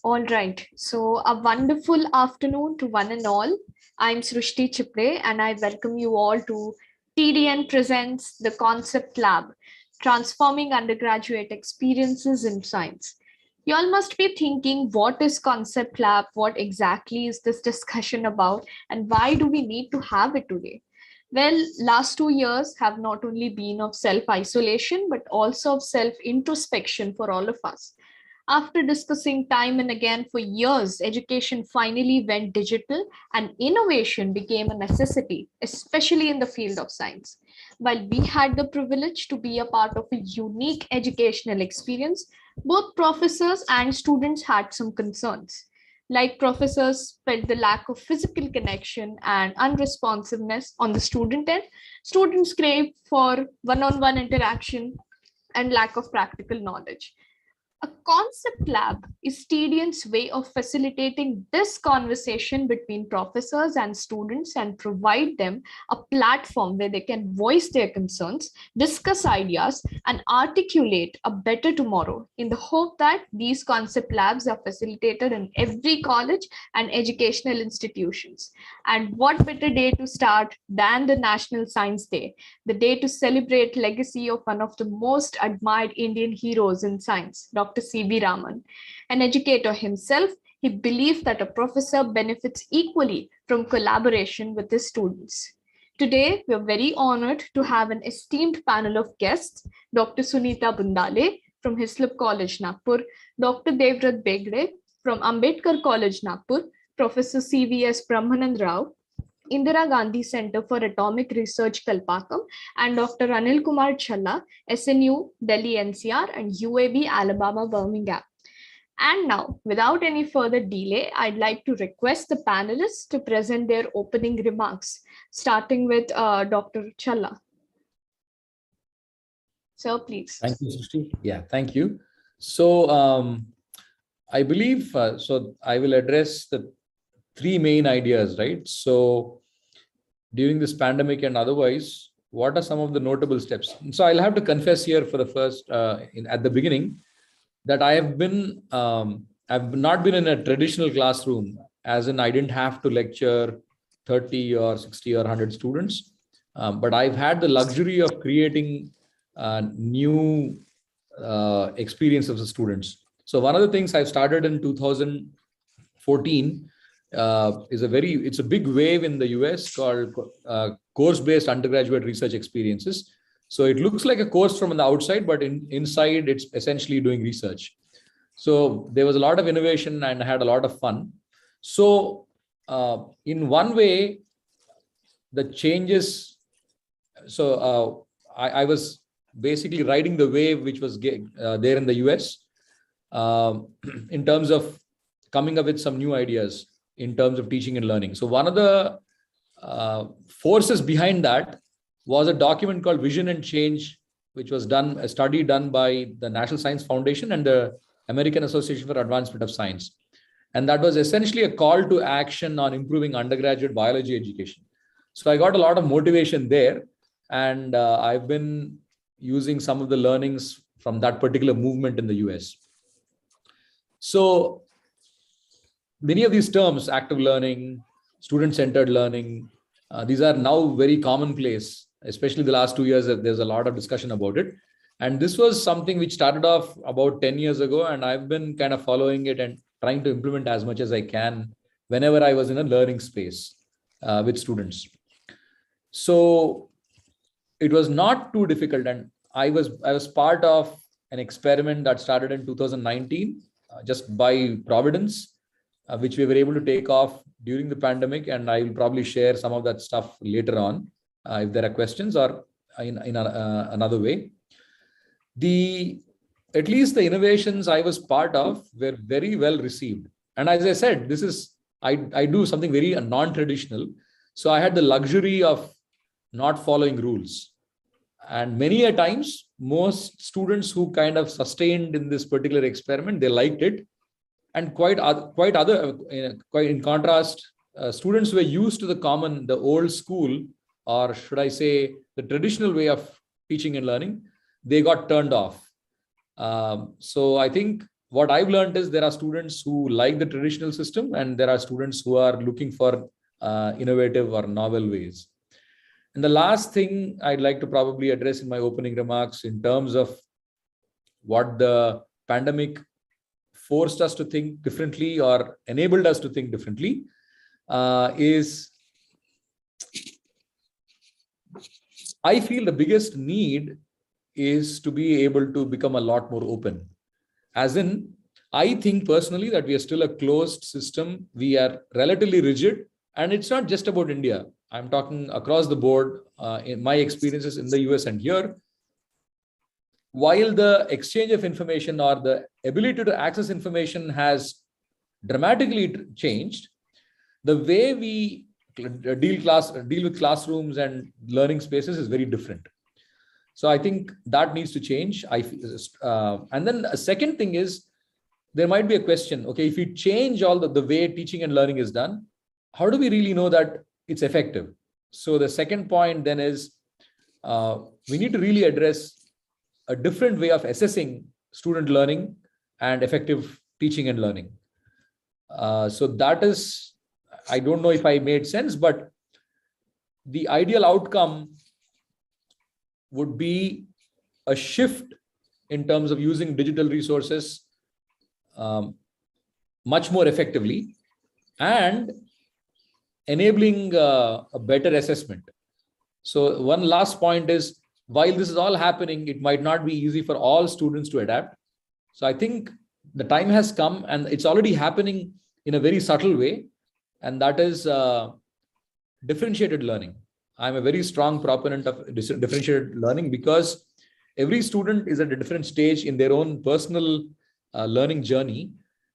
All right. So a wonderful afternoon to one and all. I'm Srushti Chipre and I welcome you all to TDN presents the Concept Lab, Transforming Undergraduate Experiences in Science. You all must be thinking, what is Concept Lab? What exactly is this discussion about? And why do we need to have it today? Well, last 2 years have not only been of self-isolation, but also of self-introspection for all of us. After discussing time and again for years, education finally went digital and innovation became a necessity, especially in the field of science. While we had the privilege to be a part of a unique educational experience, both professors and students had some concerns. Like professors felt the lack of physical connection and unresponsiveness on the student end, students craved for one on one interaction and lack of practical knowledge. A concept lab is TDN's way of facilitating this conversation between professors and students and provide them a platform where they can voice their concerns, discuss ideas, and articulate a better tomorrow in the hope that these concept labs are facilitated in every college and educational institutions. And what better day to start than the National Science Day, the day to celebrate legacy of one of the most admired Indian heroes in science, Dr. C.V. Raman. An educator himself, he believed that a professor benefits equally from collaboration with his students. Today, we are very honored to have an esteemed panel of guests, Dr. Sunita Bundale from Hislop College, Nagpur, Dr. Devrat Begde from Ambedkar College, Nagpur, Professor C.V.S. Brahmanand Rao, Indira Gandhi Center for Atomic Research, Kalpakkam, and Dr. Anil Kumar Challa, SNU, Delhi NCR, and UAB, Alabama, Birmingham. And now, without any further delay, I'd like to request the panelists to present their opening remarks, starting with Dr. Challa. Sir, please. Thank you, Srishti. Yeah, thank you. So I believe, so I will address the three main ideas, right? So during this pandemic and otherwise, what are some of the notable steps? So I'll have to confess here for the first, at the beginning, that I've not been in a traditional classroom, as in I didn't have to lecture 30 or 60 or 100 students, but I've had the luxury of creating new experience of the students. So one of the things I've started in 2014 it's a big wave in the US called course-based undergraduate research experiences. So it looks like a course from the outside, but inside it's essentially doing research. So there was a lot of innovation and I had a lot of fun. So in one way, the changes, so I was basically riding the wave which was there in the US in terms of coming up with some new ideas in terms of teaching and learning. So one of the forces behind that was a document called Vision and Change, which was a study done by the National Science Foundation and the American Association for Advancement of Science. And that was essentially a call to action on improving undergraduate biology education. So I got a lot of motivation there. And I've been using some of the learnings from that particular movement in the US. So many of these terms, active learning, student-centered learning, these are now very commonplace, especially the last 2 years. There's a lot of discussion about it. And this was something which started off about 10 years ago, and I've been kind of following it and trying to implement as much as I can whenever I was in a learning space with students. So it was not too difficult, and I was part of an experiment that started in 2019, just by providence, which we were able to take off during the pandemic, and I will probably share some of that stuff later on if there are questions or in another way. At least the innovations I was part of were very well received. And as I said, I do something very non-traditional. So I had the luxury of not following rules. And many a times, most students who kind of sustained in this particular experiment, they liked it. And quite in contrast, students who were used to the old school, or should I say the traditional way of teaching and learning, they got turned off. So I think what I've learned is there are students who like the traditional system and there are students who are looking for innovative or novel ways. And the last thing I'd like to probably address in my opening remarks in terms of what the pandemic forced us to think differently or enabled us to think differently is I feel the biggest need is to be able to become a lot more open. As in, I think personally that we are still a closed system. We are relatively rigid, and it's not just about India. I'm talking across the board in my experiences in the US and here. While the exchange of information or the ability to access information has dramatically changed, the way we deal with classrooms and learning spaces is very different. So I think that needs to change. And then a second thing is there might be a question. Okay, if we change all the way teaching and learning is done, how do we really know that it's effective? So the second point then is we need to really address a different way of assessing student learning and effective teaching and learning. So that is, I don't know if I made sense, but the ideal outcome would be a shift in terms of using digital resources much more effectively and enabling a better assessment. So one last point is, while this is all happening, it might not be easy for all students to adapt. So I think the time has come and it's already happening in a very subtle way. And that is differentiated learning. I'm a very strong proponent of differentiated learning because every student is at a different stage in their own personal learning journey.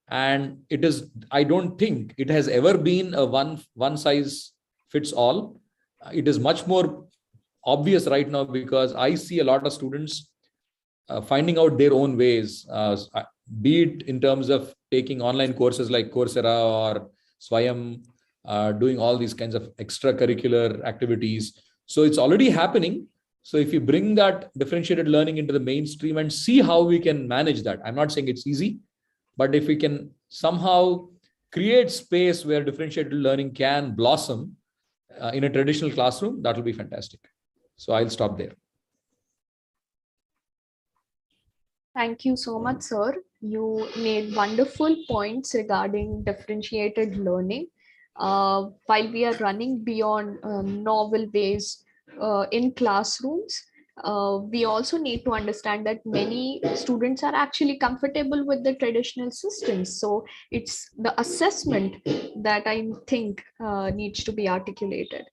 And it is, I don't think it has ever been a one size fits all. It is much more obvious right now because I see a lot of students finding out their own ways, be it in terms of taking online courses like Coursera or Swayam, doing all these kinds of extracurricular activities. So it's already happening. So if you bring that differentiated learning into the mainstream and see how we can manage that, I'm not saying it's easy, but if we can somehow create space where differentiated learning can blossom in a traditional classroom, that will be fantastic. So I'll stop there. Thank you so much, sir. You made wonderful points regarding differentiated learning. While we are running beyond novel ways in classrooms, we also need to understand that many students are actually comfortable with the traditional systems. So it's the assessment that I think needs to be articulated.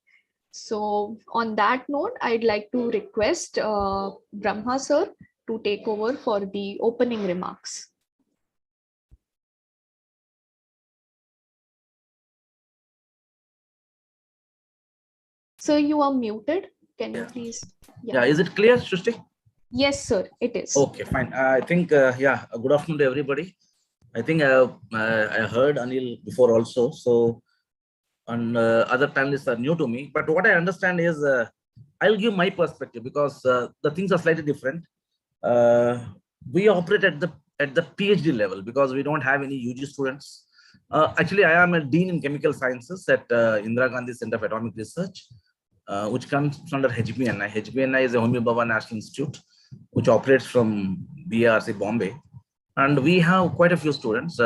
So on that note, I'd like to request Brahma sir to take over for the opening remarks. Sir, you are muted. Can you please? Yeah, is it clear, Srishti? Yes, sir, it is. Okay, fine. I think, yeah, good afternoon to everybody. I think I heard Anil before also. So, on other panelists are new to me. But what I understand is, I'll give my perspective because the things are slightly different. We operate at the PhD level because we don't have any UG students. Actually, I am a dean in chemical sciences at Indira Gandhi Center of Atomic Research, which comes under HBNI. HBNI is a Homi Bhabha National Institute, which operates from BRC Bombay. And we have quite a few students.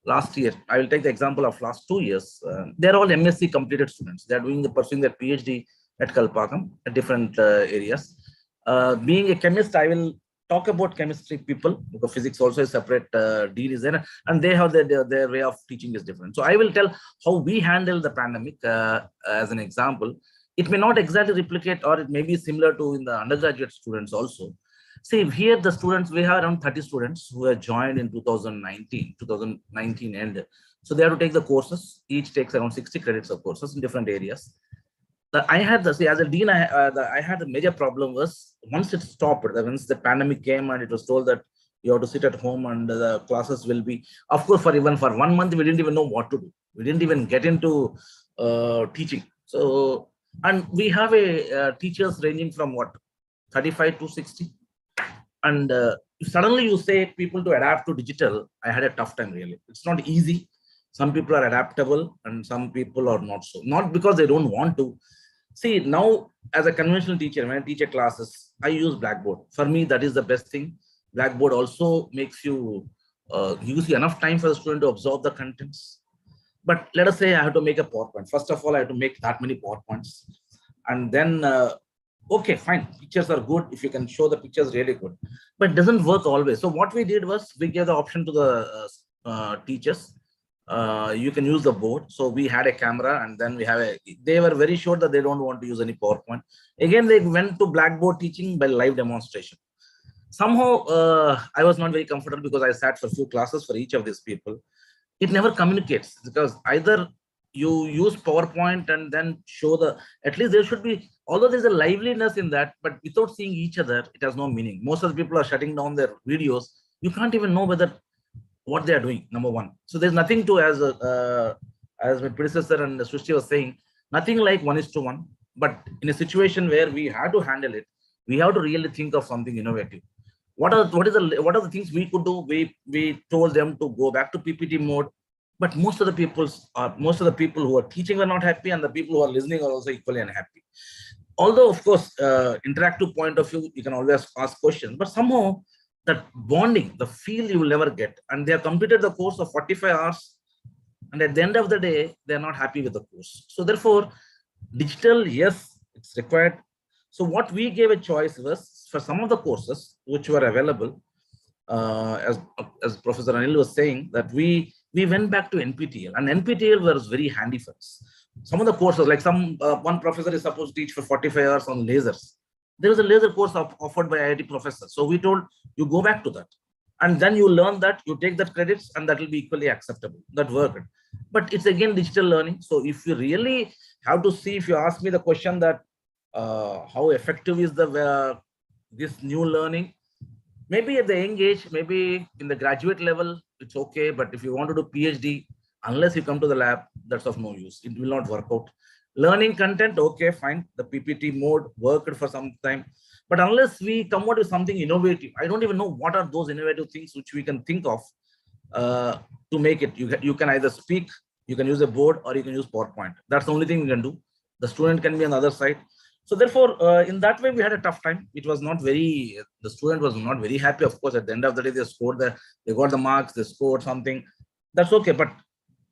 Last year, I will take the example of last 2 years. They're all MSc completed students. They're pursuing their PhD at Kalpakam at different areas. Being a chemist, I will talk about chemistry people because physics also is separate dean is there, and they have their way of teaching is different. So I will tell how we handle the pandemic as an example. It may not exactly replicate, or it may be similar to in the undergraduate students also. See, here the students, we have around 30 students who have joined in 2019 end. So they have to take the courses. Each takes around 60 credits of courses in different areas. I had as a dean, I had a major problem was once it stopped, once the pandemic came and it was told that you have to sit at home and the classes will be, of course, for 1 month, we didn't even know what to do. We didn't even get into teaching. So, and we have teachers ranging from what, 35 to 60. And suddenly you say people to adapt to digital, I had a tough time really. It's not easy. Some people are adaptable and some people are not so. Not because they don't want to. See, now as a conventional teacher, when I teach a classes, I use Blackboard. For me, that is the best thing. Blackboard also makes you, gives you enough time for the student to absorb the contents. But let us say I have to make a PowerPoint. First of all, I have to make that many PowerPoints. And then, okay, fine. Pictures are good. If you can show the pictures, really good. But it doesn't work always. So what we did was we gave the option to the teachers. You can use the board. So we had a camera and then we have a, they were very sure that they don't want to use any PowerPoint. Again, they went to Blackboard teaching by live demonstration. Somehow, I was not very comfortable because I sat for a few classes for each of these people. It never communicates because either you use PowerPoint and then show the, at least there should be, although there's a liveliness in that, but without seeing each other, it has no meaning. Most of the people are shutting down their videos. You can't even know whether what they are doing, number one. So there's nothing to, as my predecessor and Srishti was saying, nothing like 1:1. But in a situation where we had to handle it, we have to really think of something innovative. What are the things we could do? We told them to go back to PPT mode, but most of the people who are teaching were not happy, and the people who are listening are also equally unhappy. Although, of course, interactive point of view, you can always ask questions, but somehow that bonding, the feel you will never get. And they have completed the course of 45 hours, and at the end of the day, they are not happy with the course. So therefore, digital, yes, it's required. So what we gave a choice was for some of the courses which were available, as Professor Anil was saying, that we went back to NPTEL, and NPTEL was very handy for us. Some of the courses, like one professor is supposed to teach for 45 hours on lasers. There was a laser course offered by IIT professor. So we told you go back to that. And then you learn that, you take that credits, and that will be equally acceptable. That worked. But it's again digital learning. So if you really have to see, if you ask me the question that how effective is this new learning, maybe at the young age, maybe in the graduate level, it's okay. But if you want to do PhD, unless you come to the lab, that's of no use. It will not work out. Learning content, okay, fine. The PPT mode worked for some time. But unless we come out with something innovative, I don't even know what are those innovative things which we can think of to make it. You can either speak, you can use a board, or you can use PowerPoint. That's the only thing we can do. The student can be on the other side. So therefore, in that way, we had a tough time. It was not very, the student was not very happy. Of course, at the end of the day, they scored they got the marks, they scored something. That's okay. But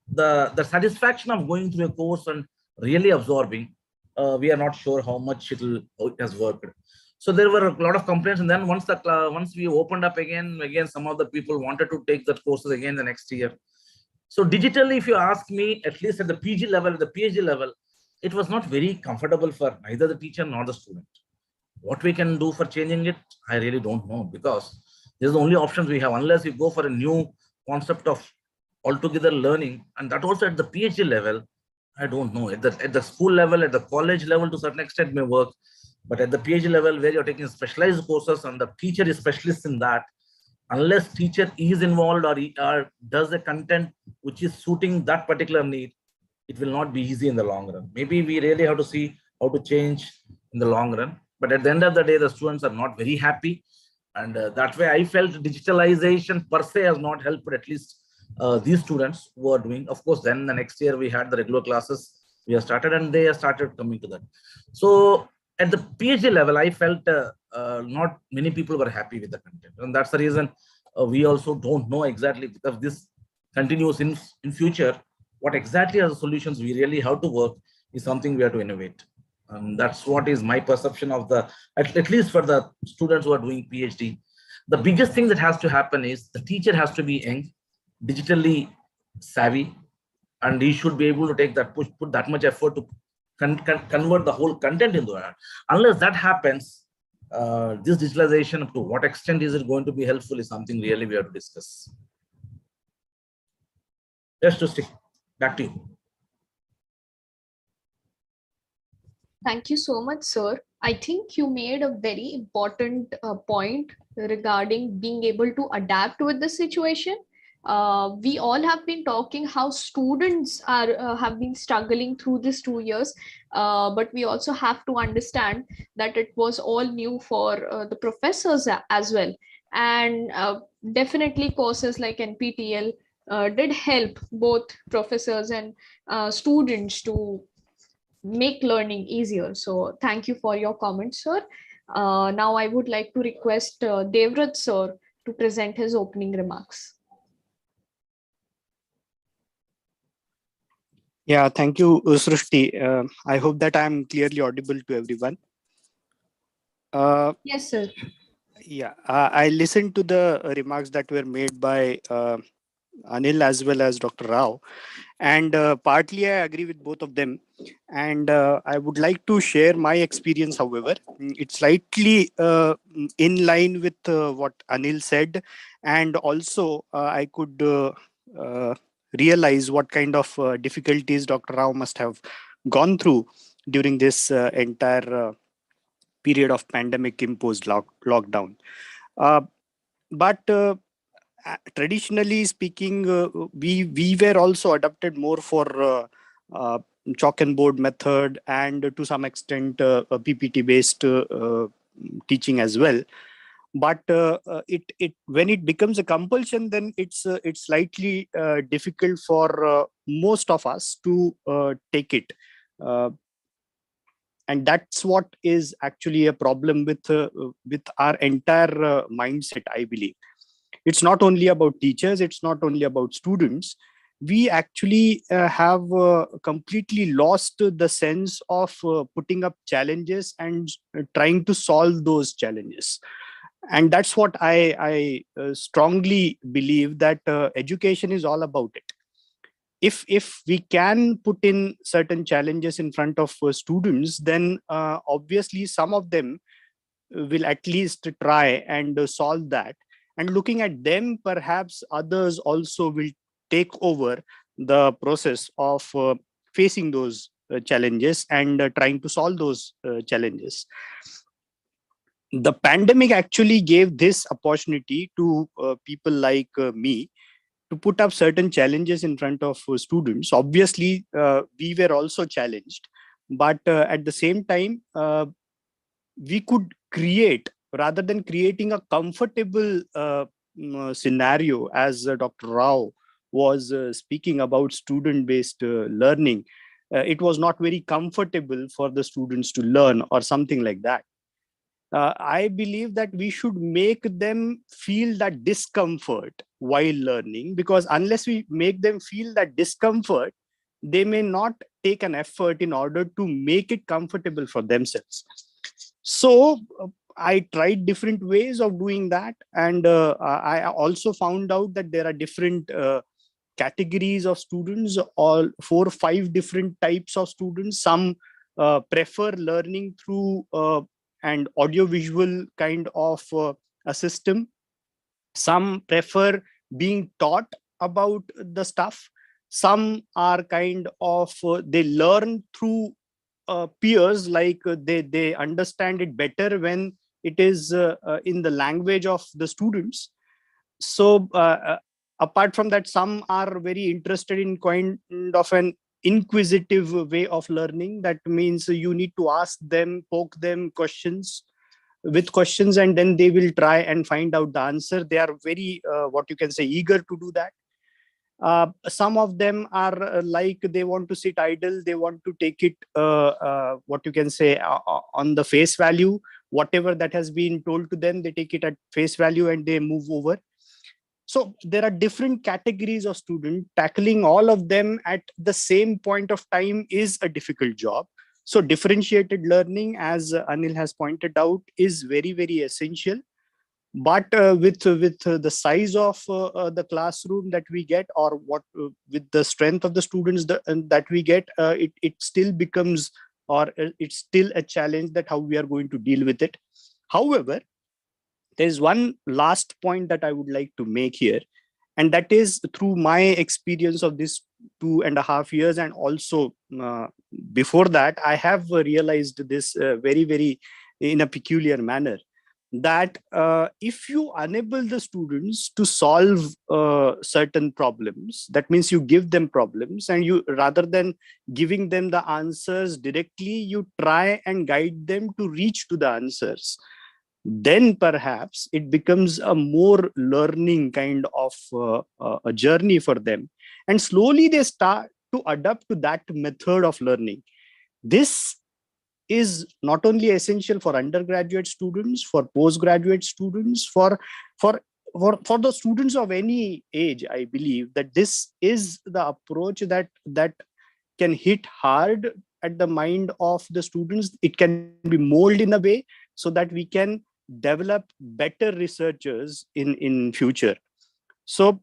the satisfaction of going through a course and really absorbing, we are not sure how much it has worked. So there were a lot of complaints. And then once we opened up again, some of the people wanted to take that courses again the next year. So digitally, if you ask me, at least at the PG level, the PhD level, it was not very comfortable for neither the teacher nor the student. What we can do for changing it, I really don't know, because this is the only options we have, unless we go for a new concept of altogether learning, and that also at the PhD level, I don't know. At the school level, at the college level, to a certain extent may work, but at the PhD level, where you're taking specialized courses and the teacher is specialist in that, unless teacher is involved or does the content which is suiting that particular need, it will not be easy in the long run. Maybe we really have to see how to change in the long run. But at the end of the day, the students are not very happy. And that way, I felt digitalization per se has not helped at least these students who are doing. Of course, then the next year we had the regular classes. We have started and they have started coming to that. So at the PhD level, I felt not many people were happy with the content. And that's the reason we also don't know exactly, because this continues in future. What exactly are the solutions we really have to work is something we have to innovate. And that's what is my perception of at least for the students who are doing PhD. The biggest thing that has to happen is the teacher has to be young, digitally savvy, and he should be able to take that put that much effort to convert the whole content into that. Unless that happens, this digitalization, to what extent is it going to be helpful, is something really we have to discuss. Yes, Tusti. Back to you. Thank you so much, sir. I think you made a very important point regarding being able to adapt with the situation. We all have been talking how students have been struggling through this 2 years, but we also have to understand that it was all new for the professors as well. And definitely courses like NPTEL did help both professors and students to make learning easier. So thank you for your comments, sir. Now I would like to request Devrat sir to present his opening remarks. Yeah, thank you, Srushti. I hope that I'm clearly audible to everyone. Yes, sir. Yeah, I listened to the remarks that were made by Anil as well as Dr. Rao, and partly I agree with both of them. And I would like to share my experience, however. It's slightly in line with what Anil said, and also I could realize what kind of difficulties Dr. Rao must have gone through during this entire period of pandemic imposed lockdown. Uh, but Traditionally speaking, we were also adapted more for uh, chalk and board method, and to some extent PPT based teaching as well. But it when it becomes a compulsion, then it's slightly difficult for most of us to take it. Uh, and that's what is actually a problem with our entire mindset, I believe. It's not only about teachers, it's not only about students. We actually have completely lost the sense of putting up challenges and trying to solve those challenges. And that's what I strongly believe, that education is all about it. If we can put in certain challenges in front of students, then obviously some of them will at least try and solve that. And looking at them, perhaps others also will take over the process of facing those challenges and trying to solve those challenges. The pandemic actually gave this opportunity to people like me to put up certain challenges in front of students. Obviously, we were also challenged, but at the same time, we could create, rather than creating a comfortable scenario, as Dr. Rao was speaking about student based learning. It was not very comfortable for the students to learn or something like that. I believe that we should make them feel that discomfort while learning, because unless we make them feel that discomfort, they may not take an effort in order to make it comfortable for themselves. So I tried different ways of doing that, and I also found out that there are different categories of students, all 4 or 5 different types of students. Some prefer learning through and audiovisual kind of a system. Some prefer being taught about the stuff. Some are kind of they learn through peers, like they understand it better when it is in the language of the students. So apart from that, some are very interested in kind of an inquisitive way of learning. That means you need to ask them, poke them questions with questions, and then they will try and find out the answer. They are very what you can say, eager to do that. Some of them are like, they want to sit idle, they want to take it what you can say, on the face value. Whatever that has been told to them, they take it at face value and they move over. So there are different categories of student. Tackling all of them at the same point of time is a difficult job. So differentiated learning, as Anil has pointed out, is very, very essential. But with the size of the classroom that we get, or what with the strength of the students that we get, it still becomes, or it's still a challenge, that how we are going to deal with it. However, there's one last point that I would like to make here, and that is, through my experience of this 2.5 years, and also before that, I have realized this very, very in a peculiar manner, that if you enable the students to solve certain problems, that means you give them problems, and you, rather than giving them the answers directly, you try and guide them to reach to the answers. then perhaps it becomes a more learning kind of a journey for them. And slowly they start to adapt to that method of learning. This is not only essential for undergraduate students, for postgraduate students, for the students of any age. I believe that this is the approach that can hit hard at the mind of the students. It can be molded in a way so that we can develop better researchers in future. So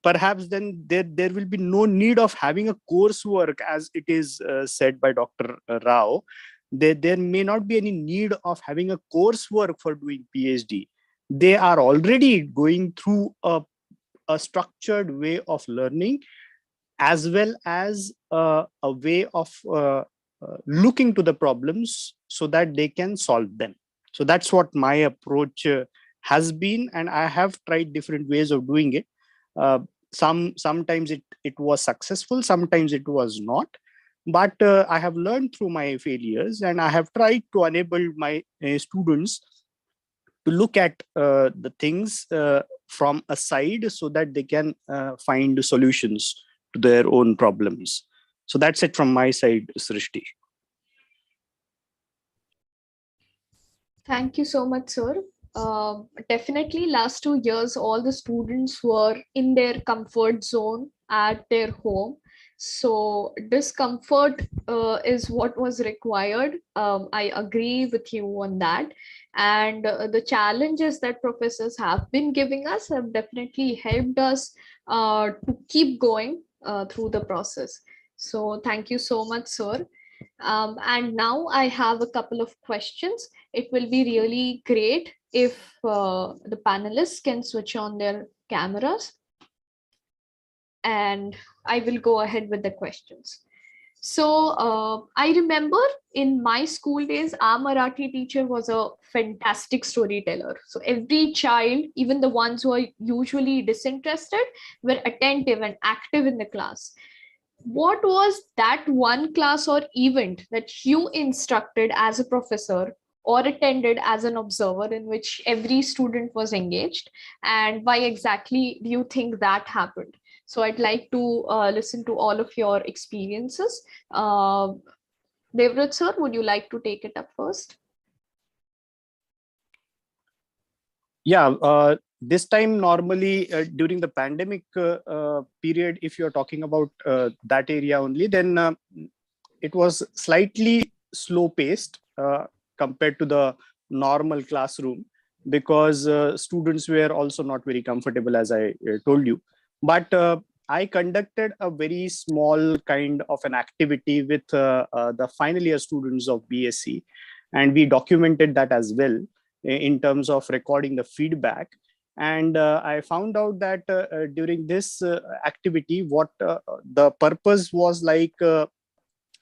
perhaps then there will be no need of having a coursework, as it is said by Dr. Rao. There may not be any need of having a coursework for doing PhD. They are already going through a structured way of learning, as well as a way of looking to the problems so that they can solve them. So that's what my approach has been, and I have tried different ways of doing it. Sometimes it was successful, sometimes it was not, but I have learned through my failures, and I have tried to enable my students to look at the things from a side so that they can find solutions to their own problems. So that's it from my side, Srishti. Thank you so much, sir. Definitely last 2 years, all the students were in their comfort zone at their home. So discomfort is what was required. I agree with you on that. And the challenges that professors have been giving us have definitely helped us to keep going through the process. So thank you so much, sir. And now I have a couple of questions. It will be really great if the panelists can switch on their cameras. And I will go ahead with the questions. So I remember in my school days, our Marathi teacher was a fantastic storyteller. So every child, even the ones who are usually disinterested, were attentive and active in the class. What was that one class or event that you instructed as a professor or attended as an observer in which every student was engaged? And why exactly do you think that happened? So I'd like to listen to all of your experiences. Devrat sir, would you like to take it up first? Yeah, this time normally during the pandemic period, if you're talking about that area only, then it was slightly slow paced compared to the normal classroom, because students were also not very comfortable, as I told you. But I conducted a very small kind of an activity with the final year students of BSc, and we documented that as well in terms of recording the feedback. And I found out that during this activity, what the purpose was, like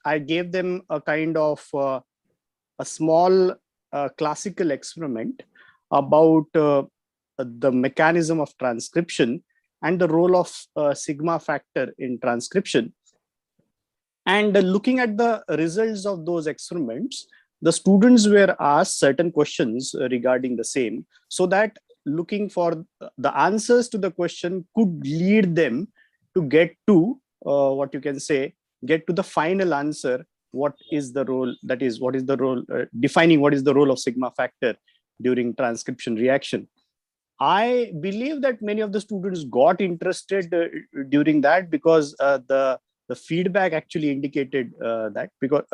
I gave them a kind of a small classical experiment about the mechanism of transcription and the role of sigma factor in transcription. And looking at the results of those experiments, the students were asked certain questions regarding the same, so that looking for the answers to the question could lead them to get to what you can say, get to the final answer. What is the role, that is, what is the role, defining what is the role of sigma factor during transcription reaction. I believe that many of the students got interested during that, because the feedback actually indicated that, because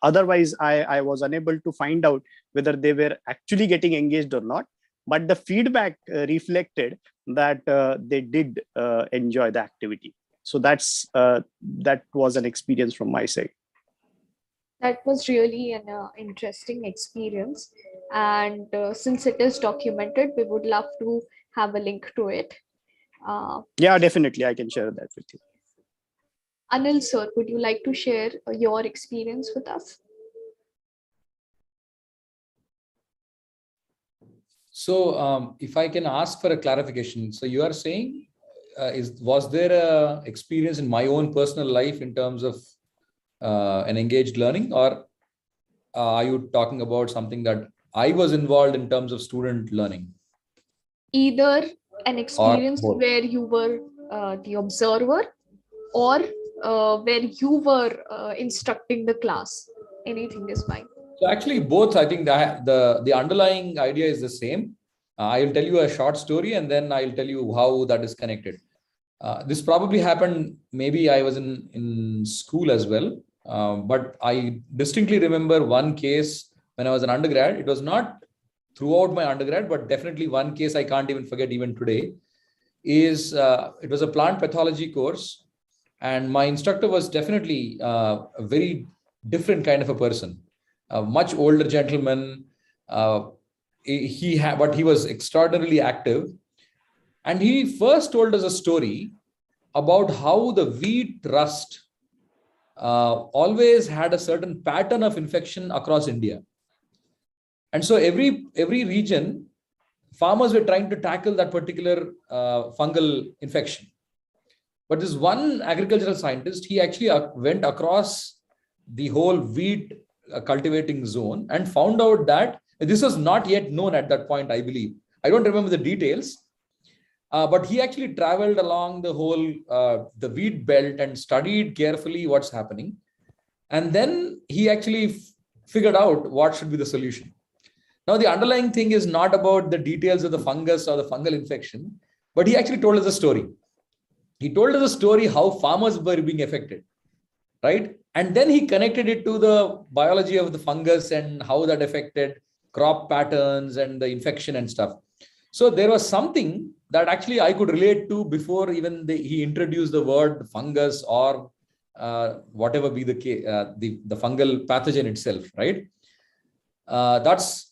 otherwise I was unable to find out whether they were actually getting engaged or not. But the feedback reflected that they did enjoy the activity. So that was an experience from my side. That was really an interesting experience. And since it is documented, we would love to have a link to it. Yeah, definitely. I can share that with you. Anil sir, would you like to share your experience with us? So if I can ask for a clarification, so you are saying, was there a experience in my own personal life in terms of an engaged learning, or are you talking about something that I was involved in terms of student learning? Either an Or experience both? where you were the observer, or where you were instructing the class. Anything is fine. So actually both, I think the underlying idea is the same. I will tell you a short story and then I'll tell you how that is connected. This probably happened, maybe I was in school as well. But I distinctly remember one case when I was an undergrad. It was not throughout my undergrad, but definitely one case I can't even forget even today is it was a plant pathology course. And my instructor was definitely a very different kind of a person, a much older gentleman. But he was extraordinarily active. And he first told us a story about how the wheat rust always had a certain pattern of infection across India. And so every region, farmers were trying to tackle that particular fungal infection. But this one agricultural scientist, he actually went across the whole wheat cultivating zone and found out that this was not yet known at that point, I believe. I don't remember the details, but he actually traveled along the whole the wheat belt and studied carefully what's happening. And then he actually figured out what should be the solution. Now, the underlying thing is not about the details of the fungus or the fungal infection, but he actually told us a story. He told us a story how farmers were being affected, right? And then he connected it to the biology of the fungus and how that affected crop patterns and the infection and stuff. So there was something that actually I could relate to before even he introduced the word fungus or whatever be the case, the fungal pathogen itself, right? That's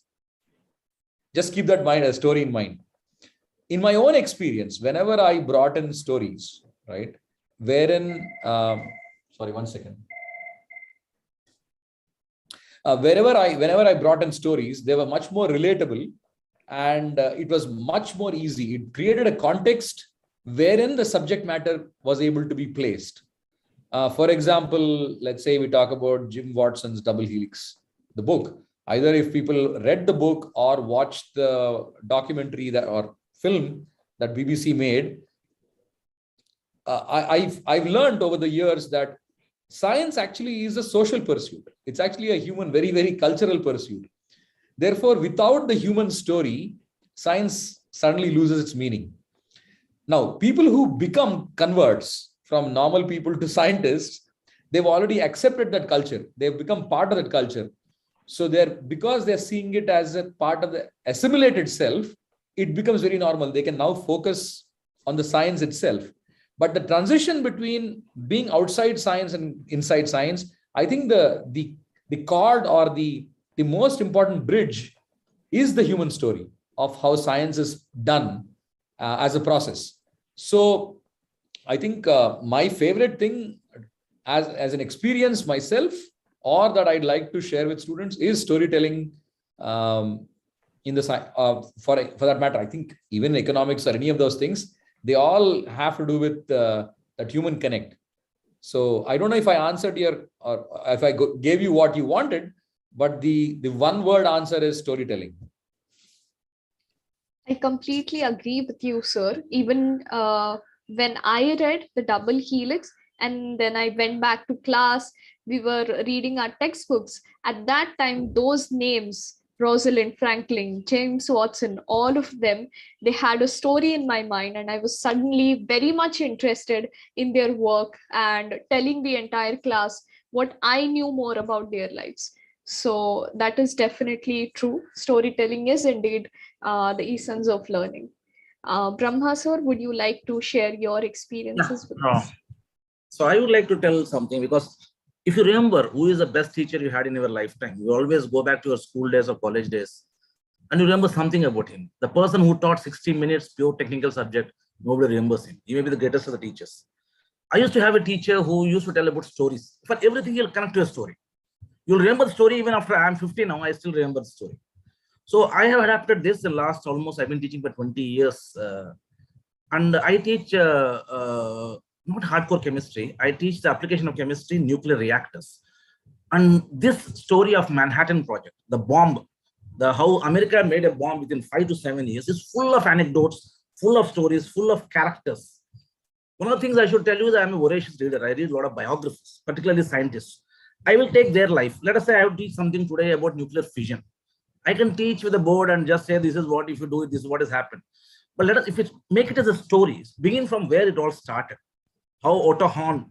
just keep that story in mind. In my own experience, whenever I brought in stories, right, wherein, sorry, one second. Whenever I brought in stories, they were much more relatable and it was much more easy. It created a context wherein the subject matter was able to be placed. For example, let's say we talk about Jim Watson's Double Helix, the book. Either if people read the book or watched the documentary or film that BBC made, I've learned over the years that science actually is a social pursuit. It's actually a human, very, very cultural pursuit. Therefore, without the human story, science suddenly loses its meaning. Now, people who become converts from normal people to scientists, they've already accepted that culture. They've become part of that culture. So because they're seeing it as a part of the assimilated self, it becomes very normal. They can now focus on the science itself. But the transition between being outside science and inside science, I think the cord or the most important bridge is the human story of how science is done as a process. So I think my favorite thing as an experience myself, or that I'd like to share with students, is storytelling in the for that matter. I think even economics or any of those things, they all have to do with that human connect. So I don't know if I answered or if I gave you what you wanted, but the one word answer is storytelling. I completely agree with you, sir. Even when I read the Double Helix and then I went back to class, we were reading our textbooks. At that time, those names, Rosalind Franklin, James Watson, all of them, they had a story in my mind, and I was suddenly very much interested in their work and telling the entire class what I knew more about their lives. So that is definitely true. Storytelling is indeed the essence of learning. Brahma sir, would you like to share your experiences with us? So I would like to tell something, because if you remember who is the best teacher you had in your lifetime, you always go back to your school days or college days and you remember something about him. The person who taught 60 minutes pure technical subject, nobody remembers him. He may be the greatest of the teachers. I used to have a teacher who used to tell about stories. For everything, he'll connect to a story. You'll remember the story even after I'm 50 now, I still remember the story. So I have adapted this the last I've been teaching for 20 years. And I teach not hardcore chemistry. I teach the application of chemistry in nuclear reactors. And this story of Manhattan Project, the bomb how America made a bomb within 5 to 7 years is full of anecdotes, full of stories, full of characters. One of the things I should tell you is I'm a voracious reader. I read a lot of biographies, particularly scientists. I will take their life. Let us say I have to teach something today about nuclear fission. I can teach with a board and just say, this is what, if you do it, this is what has happened. But let us, if it make it as a story, begin from where it all started. How Otto Hahn,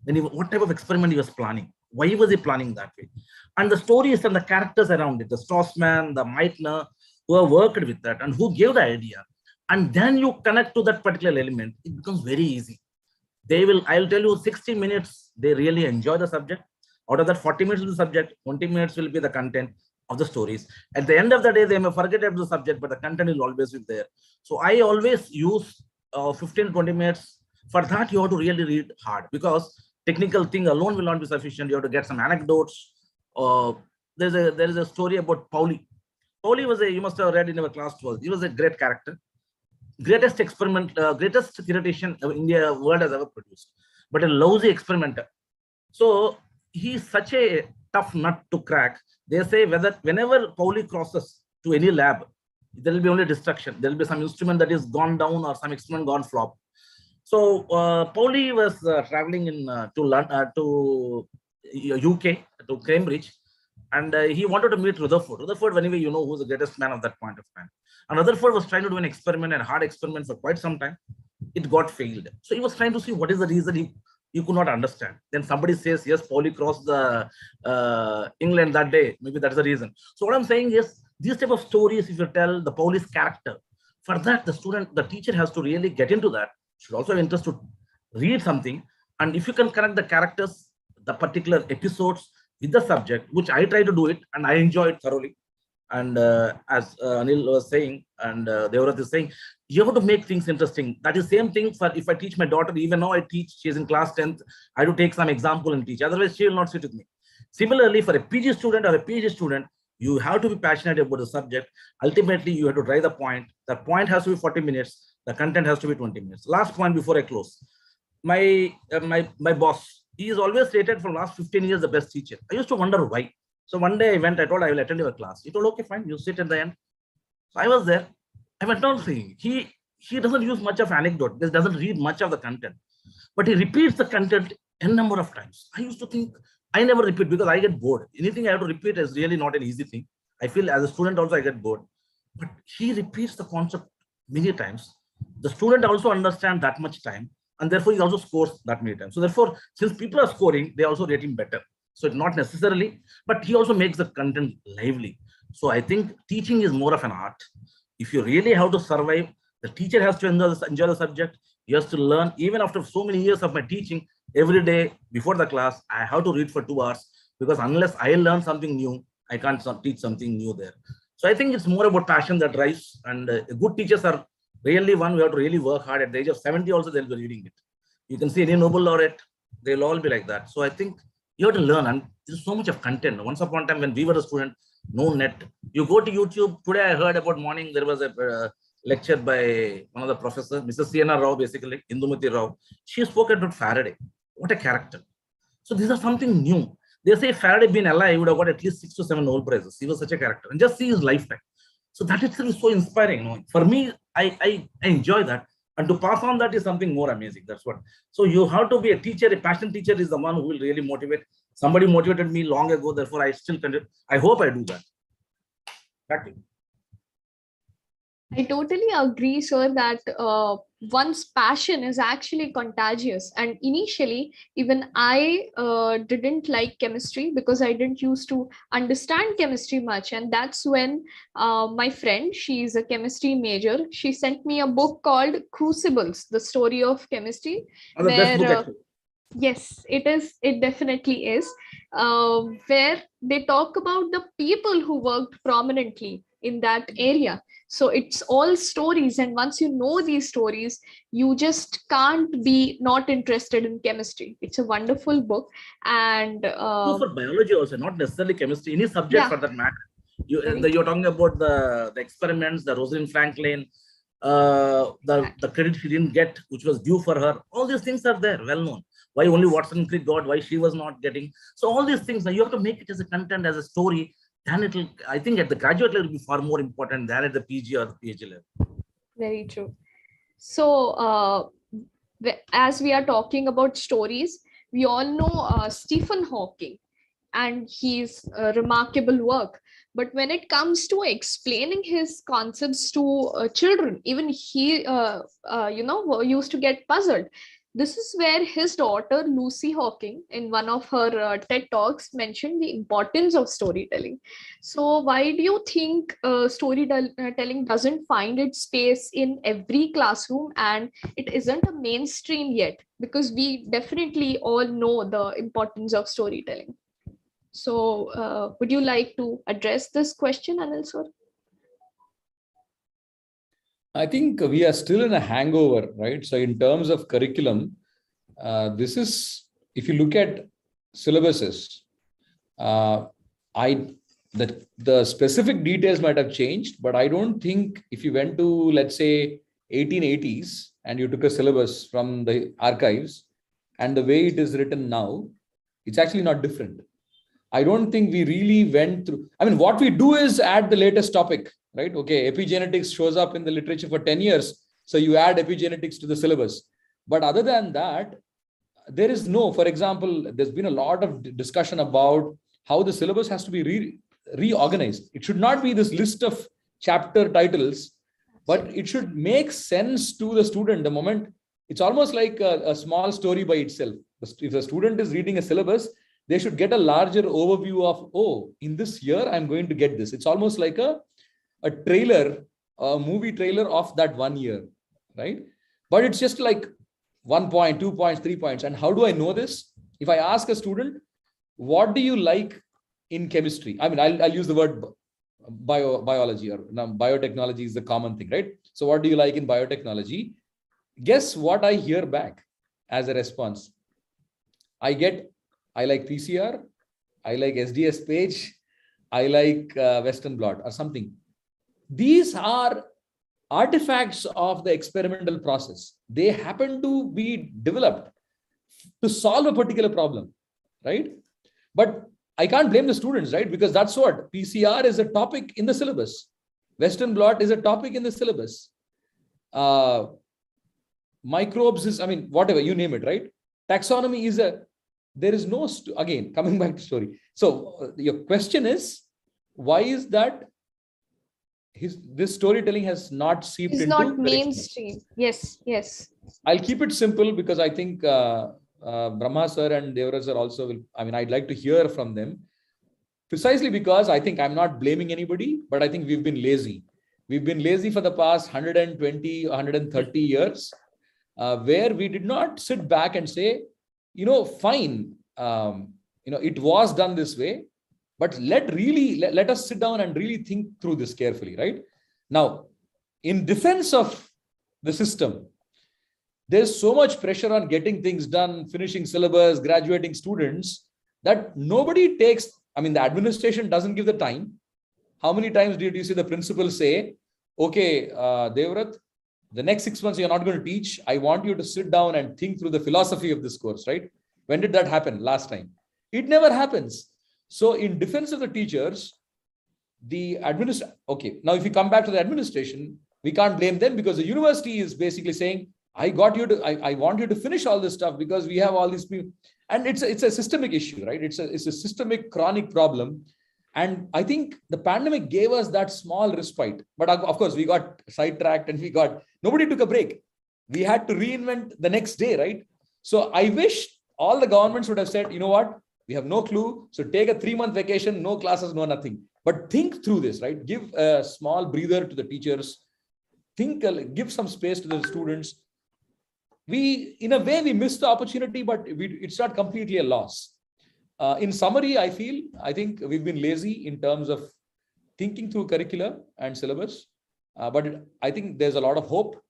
what type of experiment he was planning. Why was he planning that way? And the stories and the characters around it, the Strassman, the Meitner, who have worked with that and who gave the idea. And then you connect to that particular element, it becomes very easy. I'll tell you 60 minutes, they really enjoy the subject. Out of that 40 minutes of the subject, 20 minutes will be the content of the stories. At the end of the day, they may forget about the subject, but the content will always be there. So I always use 15, 20 minutes. For that, you have to really read hard, because technical thing alone will not be sufficient. You have to get some anecdotes. There is a story about Pauli. Pauli was you must have read in our class 12. He was a great character. Greatest experiment, greatest theoretician India world has ever produced, but a lousy experimenter. So he's such a tough nut to crack. They say whenever Pauli crosses to any lab, there will be only destruction. There will be some instrument that is gone down or some experiment gone flop. So Pauli was traveling to UK, to Cambridge, and he wanted to meet Rutherford. Rutherford, anyway, you know, who's the greatest man of that point of time. And Rutherford was trying to do an experiment, and hard experiment for quite some time. It got failed. So he was trying to see what is the reason he could not understand. Then somebody says, yes, Pauli crossed the England that day. Maybe that's the reason. So what I'm saying is, these type of stories, if you tell the Pauli's character, for that, the teacher has to really get into that. Should also have interest to read something. And if you can connect the characters, the particular episodes with the subject, which I try to do it, and I enjoy it thoroughly. And as Anil was saying, and Devrat is saying, you have to make things interesting. That is same thing for if I teach my daughter. Even now I teach, she's in class 10th. I have to take some example and teach. Otherwise, she will not sit with me. Similarly, for a PG student or a PhD student, you have to be passionate about the subject. Ultimately, you have to drive the point. The point has to be 40 minutes. The content has to be 20 minutes. Last point before I close. My boss, he is always rated for last 15 years the best teacher. I used to wonder why. So one day I told I will attend your class. He told, okay, fine, you sit at the end. So I was there. I went on saying, he doesn't use much of anecdote. This doesn't read much of the content, but he repeats the content n number of times. I used to think, I never repeat because I get bored. Anything I have to repeat is really not an easy thing. I feel as a student also I get bored, but he repeats the concept many times. The student also understands that much time, and therefore he also scores that many times. So therefore, since people are scoring, they also rate him better. So it's not necessarily, but he also makes the content lively. So I think teaching is more of an art. If you really have to survive, the teacher has to enjoy the subject. He has to learn. Even after so many years of my teaching, every day before the class, I have to read for 2 hours, because unless I learn something new, I can't teach something new there. So I think it's more about passion that drives, and good teachers are really one we have to really work hard. At the age of 70 also, they'll be reading it. You can see any Nobel laureate, they'll all be like that. So I think you have to learn, and there's so much of content. Once upon a time when we were a student, no net. You go to YouTube. Today I heard about morning, there was a lecture by one of the professors, Mrs. Sienna Rao, basically, Indumati Rao. She spoke about Faraday. What a character. So these are something new. They say Faraday being alive, he would have got at least 6 to 7 Nobel Prizes. He was such a character. And just see his lifetime. So that itself is so inspiring. For me, I enjoy that. And to pass on that is something more amazing. That's what. So you have to be a teacher. A passion teacher is the one who will really motivate. Somebody motivated me long ago. Therefore, I still continue. I hope I do that. Back to you. I totally agree, sir, that one's passion is actually contagious. And initially, even I didn't like chemistry because I didn't used to understand chemistry much. And that's when my friend, she's a chemistry major, she sent me a book called Crucibles, the story of chemistry. The best book, actually. Yes, it is. It definitely is. Where they talk about the people who worked prominently in that area. So it's all stories. And once you know these stories, you just can't be not interested in chemistry. It's a wonderful book. And for biology also, not necessarily chemistry, any subject for that matter. You're talking about the experiments, the Rosalind Franklin, the credit she didn't get, which was due for her. All these things are there, well known. Why only Watson Crick got, why she was not getting. So all these things, you have to make it as a content, as a story. then I think at the graduate level, it will be far more important than at the PG or the PhD level. Very true. So, as we are talking about stories, we all know Stephen Hawking and his remarkable work. But when it comes to explaining his concepts to children, even he, used to get puzzled. This is where his daughter, Lucy Hawking, in one of her TED Talks, mentioned the importance of storytelling. So, why do you think storytelling doesn't find its space in every classroom and it isn't a mainstream yet? Because we definitely all know the importance of storytelling. So, would you like to address this question, Anil sir? I think we are still in a hangover, right? So in terms of curriculum, this is, if you look at syllabuses, the specific details might have changed, but I don't think if you went to, let's say, 1880s and you took a syllabus from the archives and the way it is written now, it's actually not different. I don't think we really went through. I mean, what we do is add the latest topic, right? Okay, epigenetics shows up in the literature for 10 years. So you add epigenetics to the syllabus. But other than that, there is no, for example, there's been a lot of discussion about how the syllabus has to be reorganized. It should not be this list of chapter titles, but it should make sense to the student the moment. It's almost like a small story by itself. If a student is reading a syllabus, they should get a larger overview of, oh, in this year, I'm going to get this. It's almost like a trailer, a movie trailer of that 1 year, right? But it's just like 1 point, 2 points, 3 points. And how do I know this? If I ask a student, what do you like in chemistry? I mean, I'll use the word biology, or now biotechnology is the common thing, right? So what do you like in biotechnology? Guess what I hear back as a response? I like PCR, I like SDS page, I like Western blot or something. These are artifacts of the experimental process. They happen to be developed to solve a particular problem, right? But I can't blame the students, right? Because that's what PCR is a topic in the syllabus. Western blot is a topic in the syllabus. Microbes is, I mean, whatever, you name it, right? Taxonomy is there is no, again, coming back to story. So your question is, why is that this storytelling has not seeped into not mainstream? Yes. I'll keep it simple because I think Brahma sir and Devara sir also will, I mean, I'd like to hear from them, precisely because I think I'm not blaming anybody, but I think we've been lazy. We've been lazy for the past 120, 130 years, where we did not sit back and say, fine, it was done this way, but let us sit down and really think through this carefully, right? Now, in defense of the system, there's so much pressure on getting things done, finishing syllabus, graduating students, that nobody takes, I mean, the administration doesn't give the time. How many times did you see the principal say, okay, Devrat, the next 6 months, you're not going to teach. I want you to sit down and think through the philosophy of this course, right? When did that happen? Last time. It never happens. So in defense of the teachers, okay, now if you come back to the administration, we can't blame them because the university is basically saying, I want you to finish all this stuff because we have all these people. And it's a systemic issue, right? It's a systemic chronic problem. And I think the pandemic gave us that small respite. But of course, we got sidetracked and nobody took a break. We had to reinvent the next day, right? So I wish all the governments would have said, you know what? We have no clue. So take a 3-month vacation, no classes, no nothing. But think through this, right? Give a small breather to the teachers. Give some space to the students. In a way, we missed the opportunity, but it's not completely a loss. In summary, I think we've been lazy in terms of thinking through curricula and syllabus. But I think there's a lot of hope,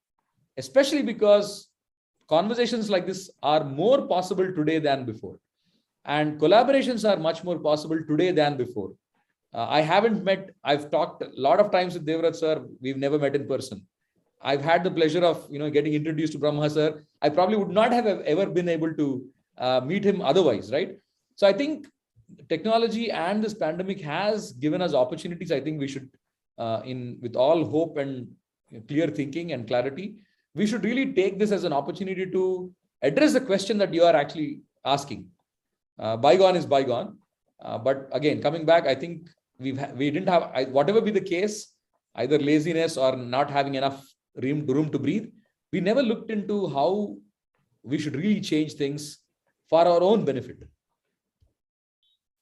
especially because conversations like this are more possible today than before. And collaborations are much more possible today than before. I've talked a lot of times with Devrat sir. We've never met in person. I've had the pleasure of getting introduced to Brahma sir. I probably would not have ever been able to meet him otherwise, right? So I think technology and this pandemic has given us opportunities. I think we should, with all hope and clear thinking and clarity, we should really take this as an opportunity to address the question that you are actually asking. Bygone is bygone. But again, coming back, I think we didn't have, whatever be the case, either laziness or not having enough room to breathe, we never looked into how we should really change things for our own benefit.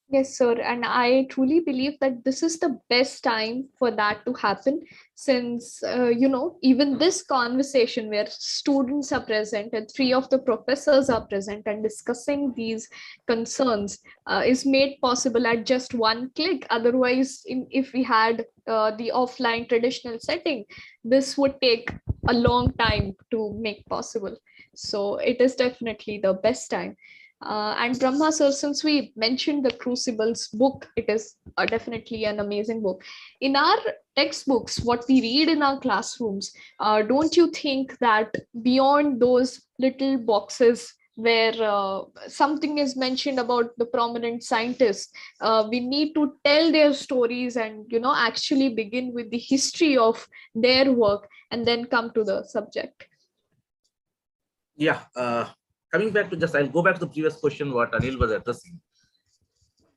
Yes, sir. And I truly believe that this is the best time for that to happen, since, even this conversation where students are present and three of the professors are present and discussing these concerns is made possible at just one click. Otherwise, if we had the offline traditional setting, this would take a long time to make possible. So it is definitely the best time. And Brahma sir, since we mentioned the Crucibles book, it is definitely an amazing book. In our textbooks, what we read in our classrooms, don't you think that beyond those little boxes where something is mentioned about the prominent scientists, we need to tell their stories and actually begin with the history of their work and then come to the subject? Yeah. Coming back to I'll go back to the previous question what Anil was addressing.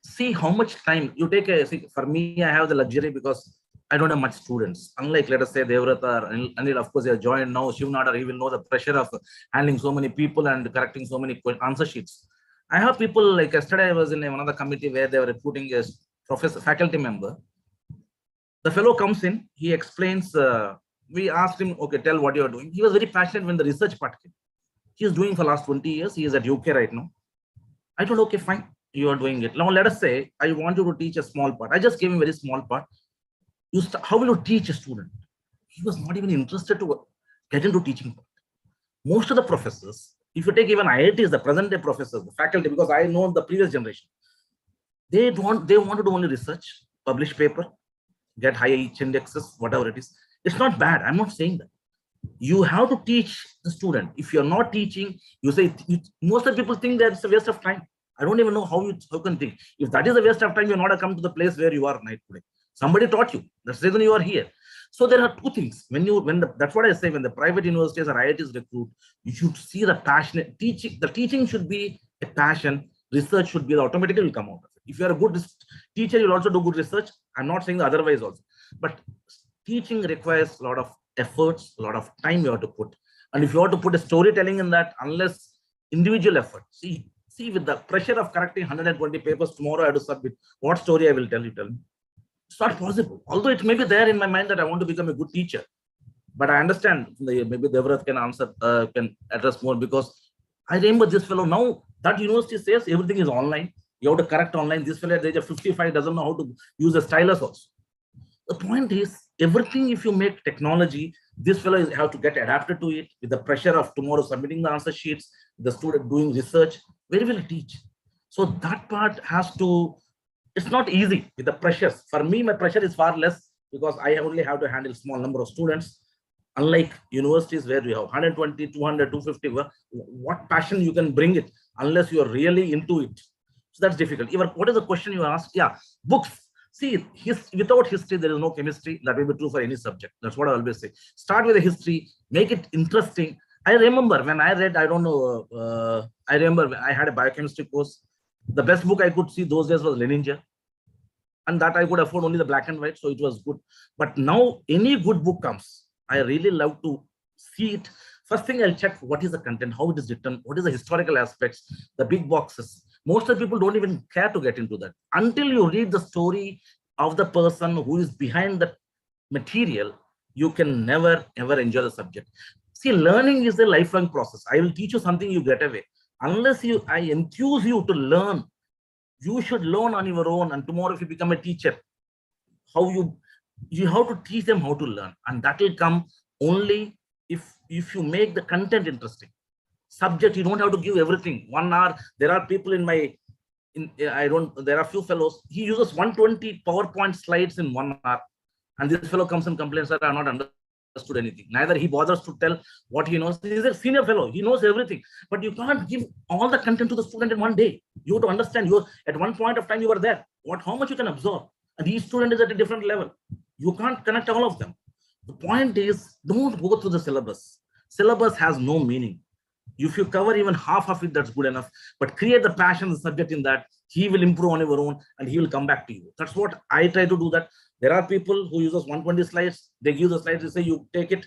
See how much time you take. For me, I have the luxury because I don't have much students. Unlike, let us say, Devrata or Anil, of course, they are joined now. Shivnadar, he will know the pressure of handling so many people and correcting so many answer sheets. I have people like yesterday, I was in one of the committee where they were recruiting a faculty member. The fellow comes in, he explains, we asked him, okay, tell what you are doing. He was very passionate when the research part came. He is doing for the last 20 years. He is at UK right now. I told, okay, fine, you are doing it. Now, let us say, I want you to teach a small part. I just gave him a very small part. How will you teach a student? He was not even interested to get into teaching part. Most of the professors, if you take even IITs, the present day professors, the faculty, because I know the previous generation, they want to do only research, publish paper, get high indexes, whatever it is. It's not bad. I'm not saying that. You have to teach the student. If you're not teaching, you say, most of the people think that it's a waste of time. I don't even know how you can think. If that is a waste of time, you're not come to the place where you are right today. Somebody taught you. That's the reason you are here. So there are two things. That's what I say, when the private universities or IITs recruit, you should see the passionate teaching. The teaching should be a passion. Research should be automatically will come out of it. If you're a good teacher, you'll also do good research. I'm not saying the otherwise also. But teaching requires a lot of efforts, a lot of time you have to put. And if you have to put a storytelling in that, unless individual effort, see with the pressure of correcting 120 papers tomorrow, I have to submit. What story I will tell you? Tell me. It's not possible. Although it may be there in my mind that I want to become a good teacher. But I understand, maybe Devrat can answer, can address more, because I remember this fellow now, that university says everything is online. You have to correct online. This fellow at the age of 55 doesn't know how to use a stylus also. The point is, everything, if you make technology, this fellow have to get adapted to it with the pressure of tomorrow submitting the answer sheets, the student doing research. Where will he teach? So that part has to, it's not easy with the pressures. For me, my pressure is far less because I only have to handle small number of students. Unlike universities where you have 120, 200, 250, what passion you can bring it unless you are really into it. So that's difficult. Even what is the question you asked? Yeah, books. See, without history, there is no chemistry. That will be true for any subject. That's what I always say. Start with the history, make it interesting. I remember when I read, I don't know, I remember I had a biochemistry course. The best book I could see those days was Leninger. And that I could afford only the black and white, so it was good. But now any good book comes, I really love to see it. First thing I'll check what is the content, how it is written, what is the historical aspects, the big boxes. Most of the people don't even care to get into that. Until you read the story of the person who is behind the material, you can never, ever enjoy the subject. See, learning is a lifelong process. I will teach you something, you get away. Unless I enthuse you to learn, you should learn on your own. And tomorrow, if you become a teacher, how you have to teach them how to learn. And that will come only if you make the content interesting. Subject, you don't have to give everything. 1 hour, there are people there are few fellows, he uses 120 PowerPoint slides in 1 hour. And this fellow comes and complains that I'm not understood anything. Neither he bothers to tell what he knows. He's a senior fellow. He knows everything. But you can't give all the content to the student in one day. You have to understand, you at one point of time you were there. How much you can absorb. And each student is at a different level. You can't connect all of them. The point is, don't go through the syllabus. Syllabus has no meaning. If you cover even half of it, that's good enough. But create the passion, the subject in that. He will improve on your own and he will come back to you. That's what I try to do. That there are people who use 120 slides. They give the slides, they say you take it,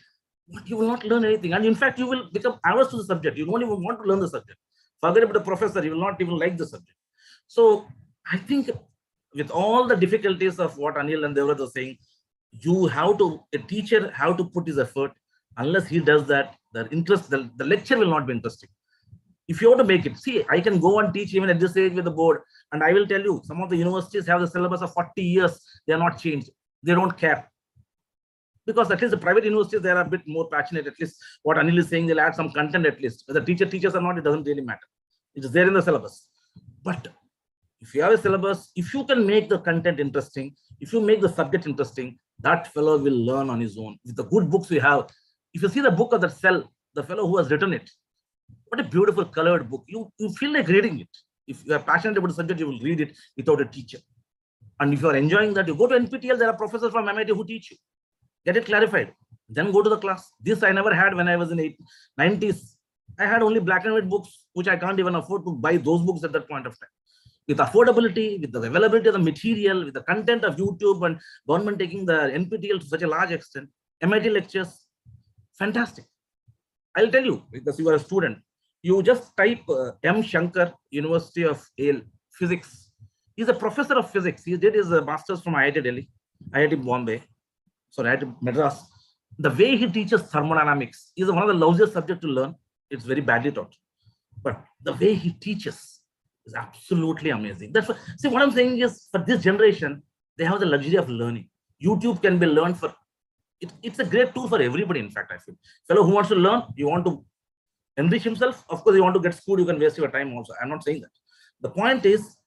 but you will not learn anything. And in fact, you will become averse to the subject. You don't even want to learn the subject. Forget about the professor. You will not even like the subject. So I think with all the difficulties of what Anil and Devrat are saying, you have to, a teacher have to put his effort. Unless he does that, the lecture will not be interesting. If you want to make it, see, I can go and teach even at this age with the board, and I will tell you, some of the universities have the syllabus of 40 years. They are not changed. They don't care. Because at least the private universities, they are a bit more passionate. At least what Anil is saying, they'll add some content at least. Whether teacher teaches or not, it doesn't really matter. It is there in the syllabus. But if you have a syllabus, if you can make the content interesting, if you make the subject interesting, that fellow will learn on his own. With the good books we have, if you see the book of that cell, the fellow who has written it, what a beautiful colored book. You feel like reading it. If you are passionate about the subject, you will read it without a teacher. And if you are enjoying that, you go to NPTL, there are professors from MIT who teach you. Get it clarified. Then go to the class. This I never had when I was in the 90s. I had only black and white books, which I can't even afford to buy those books at that point of time. With affordability, with the availability of the material, with the content of YouTube and government taking the NPTL to such a large extent, MIT lectures, fantastic. I'll tell you, because you are a student, you just type M. Shankar, University of Yale, Physics. He's a professor of physics. He did his master's from IIT Delhi, IIT Bombay, sorry, IIT Madras. The way he teaches thermodynamics is one of the lousiest subjects to learn. It's very badly taught. But the way he teaches is absolutely amazing. That's what, see, what I'm saying is, for this generation, they have the luxury of learning. YouTube can be learned for, it's a great tool for everybody, in fact, I feel. Fellow who wants to learn, you want to enrich himself, of course, you want to get schooled, you can waste your time also. I'm not saying that. The point is,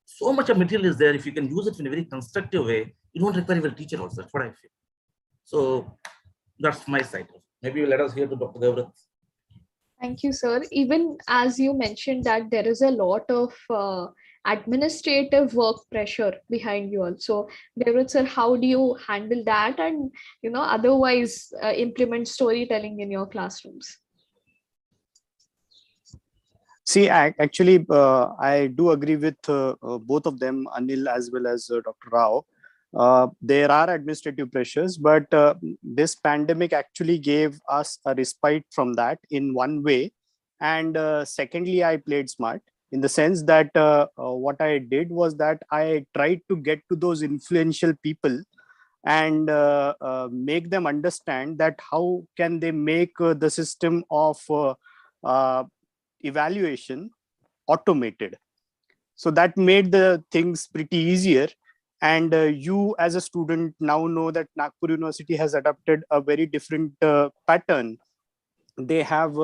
so much of material is there. If you can use it in a very constructive way, you don't require even a teacher also. That's what I feel. So that's my side. Maybe you let us hear to Dr. Devrat. Thank you, sir. Even as you mentioned that there is a lot of administrative work pressure behind you also. Devrat sir, how do you handle that and, otherwise implement storytelling in your classrooms? See, actually, I do agree with both of them, Anil as well as Dr. Rao. There are administrative pressures, but this pandemic actually gave us a respite from that in one way. And secondly, I played smart in the sense that what I did was that I tried to get to those influential people and make them understand that how can they make the system of evaluation automated. So that made the things pretty easier. And you as a student now know that Nagpur University has adopted a very different pattern. They have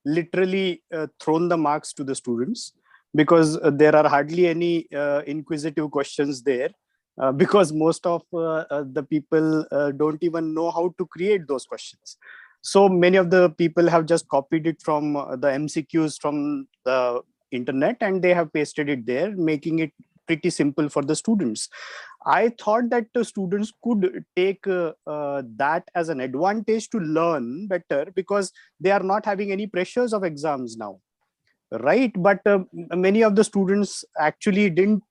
literally thrown the marks to the students because there are hardly any inquisitive questions there. Because most of the people don't even know how to create those questions. So many of the people have just copied it from the MCQs from the internet and they have pasted it there, making it pretty simple for the students. I thought that the students could take that as an advantage to learn better because they are not having any pressures of exams now, right? But many of the students actually didn't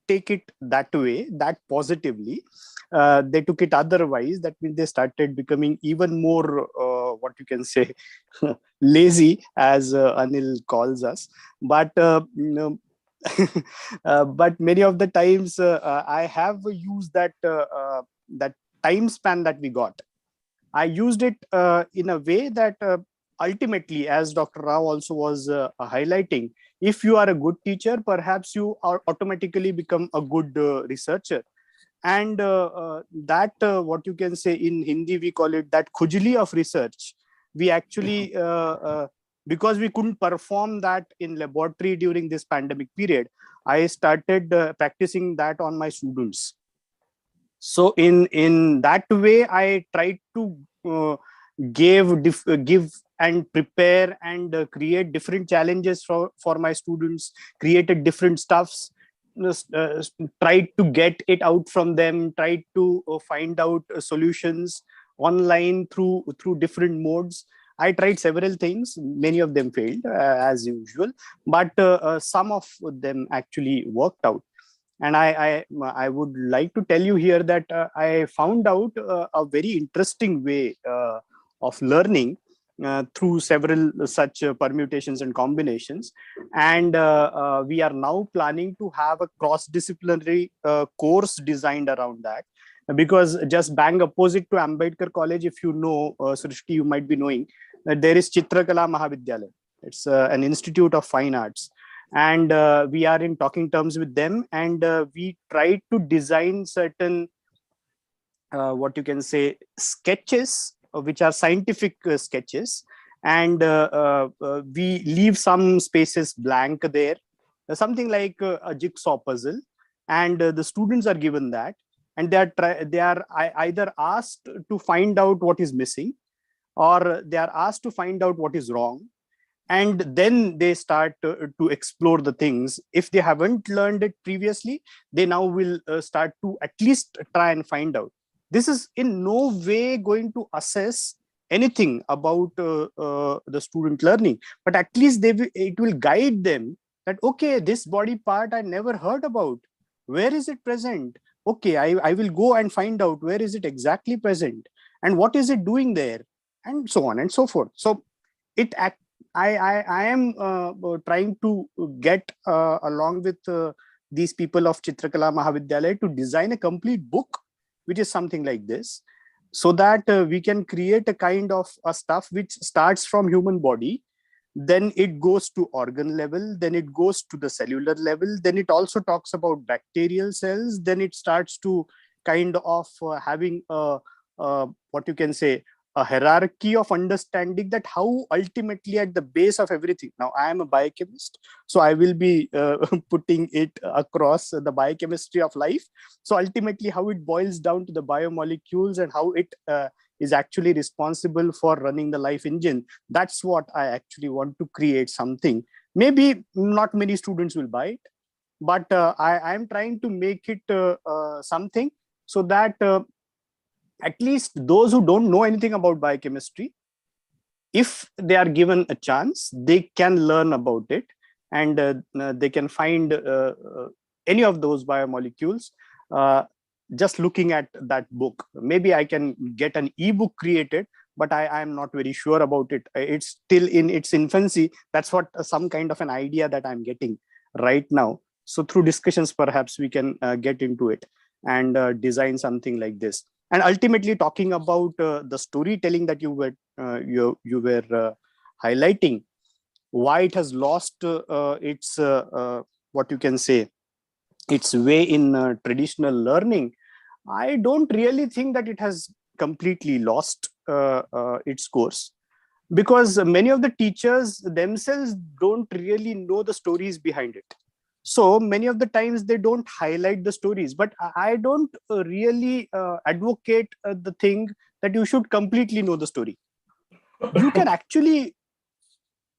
take it that way, that positively. They took it otherwise. That means they started becoming even more, what you can say, lazy, as Anil calls us. But but many of the times I have used that that time span that we got. I used it in a way that ultimately, as Dr. Rao also was highlighting, if you are a good teacher, perhaps you are automatically become a good researcher. And that what you can say in Hindi, we call it that khujli of research. We actually, because we couldn't perform that in laboratory during this pandemic period, I started practicing that on my students. So in that way, I tried to give and prepare and create different challenges for my students, created different stuffs, tried to get it out from them, tried to find out solutions online through different modes. I tried several things. Many of them failed, as usual, but some of them actually worked out. And I would like to tell you here that I found out a very interesting way of learning through several such permutations and combinations. And we are now planning to have a cross-disciplinary course designed around that. Because just bang opposite to Ambedkar College, if you know, Srishti, you might be knowing, that there is Chitrakala Mahavidyalaya. It's an institute of fine arts. And we are in talking terms with them, and we try to design certain what you can say sketches, which are scientific sketches, and we leave some spaces blank there, something like a jigsaw puzzle, and the students are given that, and they are either asked to find out what is missing, or they are asked to find out what is wrong, and then they start to explore the things. If they haven't learned it previously, they now will start to at least try and find out. This is in no way going to assess anything about the student learning, but at least it will guide them that, okay, this body part I never heard about. Where is it present? Okay, I will go and find out where is it exactly present and what is it doing there, and so on and so forth. So I am trying to get along with these people of Chitrakala Mahavidyalaya to design a complete book, which is something like this, so that we can create a kind of a stuff which starts from human body, then it goes to organ level, then it goes to the cellular level, then it also talks about bacterial cells, then it starts to kind of having what you can say, a hierarchy of understanding, that how ultimately at the base of everything. Now, I am a biochemist, so I will be putting it across the biochemistry of life. So ultimately, how it boils down to the biomolecules and how it is actually responsible for running the life engine. That's what I actually want to create something. Maybe not many students will buy it, but I am trying to make it something so that at least those who don't know anything about biochemistry, if they are given a chance, they can learn about it, and they can find any of those biomolecules just looking at that book. Maybe I can get an ebook created, but I am not very sure about it. It's still in its infancy. That's what some kind of an idea that I'm getting right now. So through discussions, perhaps we can get into it and design something like this. And ultimately, talking about the storytelling that you were highlighting, why it has lost its what you can say, its way in traditional learning. I don't really think that it has completely lost its course, because many of the teachers themselves don't really know the stories behind it. So many of the times they don't highlight the stories, but I don't really advocate the thing that you should completely know the story. You can actually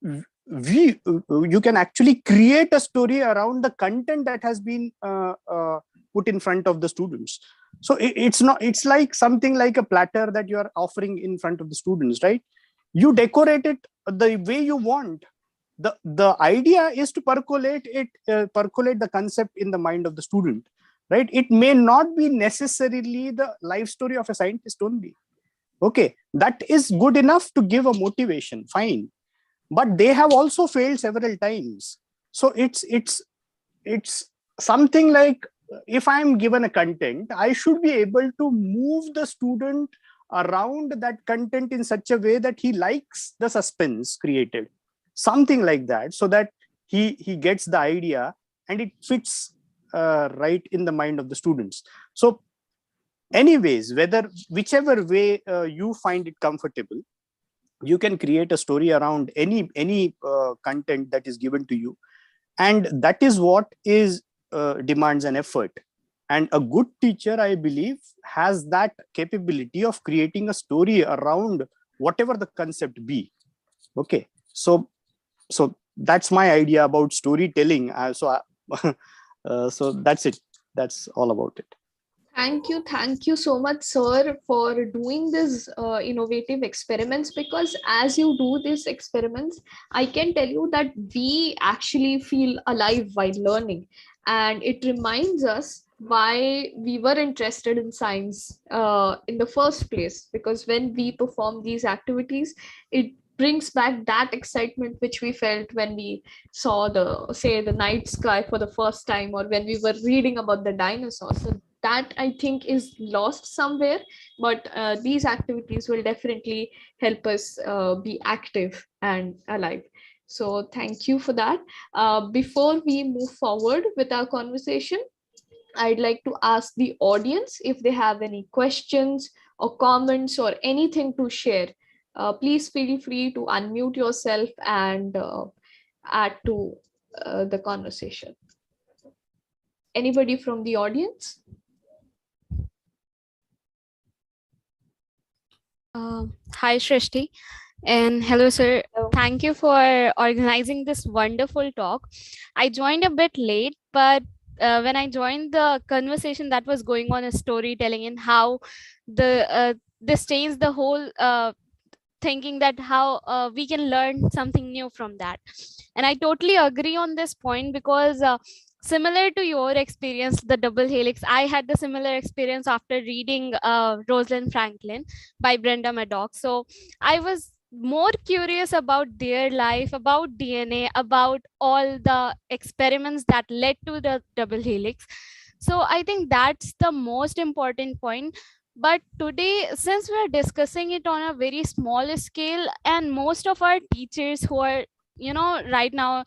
you can actually create a story around the content that has been put in front of the students. So it's like something like a platter that you are offering in front of the students, right? You decorate it the way you want. The idea is to percolate the concept in the mind of the student, right? It may not be necessarily the life story of a scientist only. Okay, that is good enough to give a motivation, fine, but they have also failed several times. So it's something like, if I'm given a content, I should be able to move the student around that content in such a way that he likes the suspense created, something like that, so that he gets the idea and it fits right in the mind of the students. So anyways, whichever way you find it comfortable, you can create a story around any content that is given to you, and that is what is demands an effort. And a good teacher, I believe, has that capability of creating a story around whatever the concept be. Okay, so that's my idea about storytelling. So that's it. That's all about it. Thank you so much, sir, for doing this innovative experiments, because as you do these experiments, I can tell you that we actually feel alive while learning. And it reminds us why we were interested in science in the first place, because when we perform these activities, it brings back that excitement which we felt when we saw the night sky for the first time, or when we were reading about the dinosaurs. So that I think is lost somewhere, but these activities will definitely help us be active and alive. So thank you for that. Before we move forward with our conversation, I'd like to ask the audience if they have any questions or comments or anything to share. Please feel free to unmute yourself and add to the conversation. Anybody from the audience? Hi, Shrishti, and hello, sir. Thank you for organizing this wonderful talk. I joined a bit late, but when I joined the conversation that was going on, is storytelling and how this changed the whole thinking that how we can learn something new from that. And I totally agree on this point, because similar to your experience, the double helix, I had the similar experience after reading Rosalind Franklin by Brenda Maddox. So I was more curious about their life, about DNA, about all the experiments that led to the double helix. So I think that's the most important point. But today, since we're discussing it on a very small scale, and most of our teachers who are, right now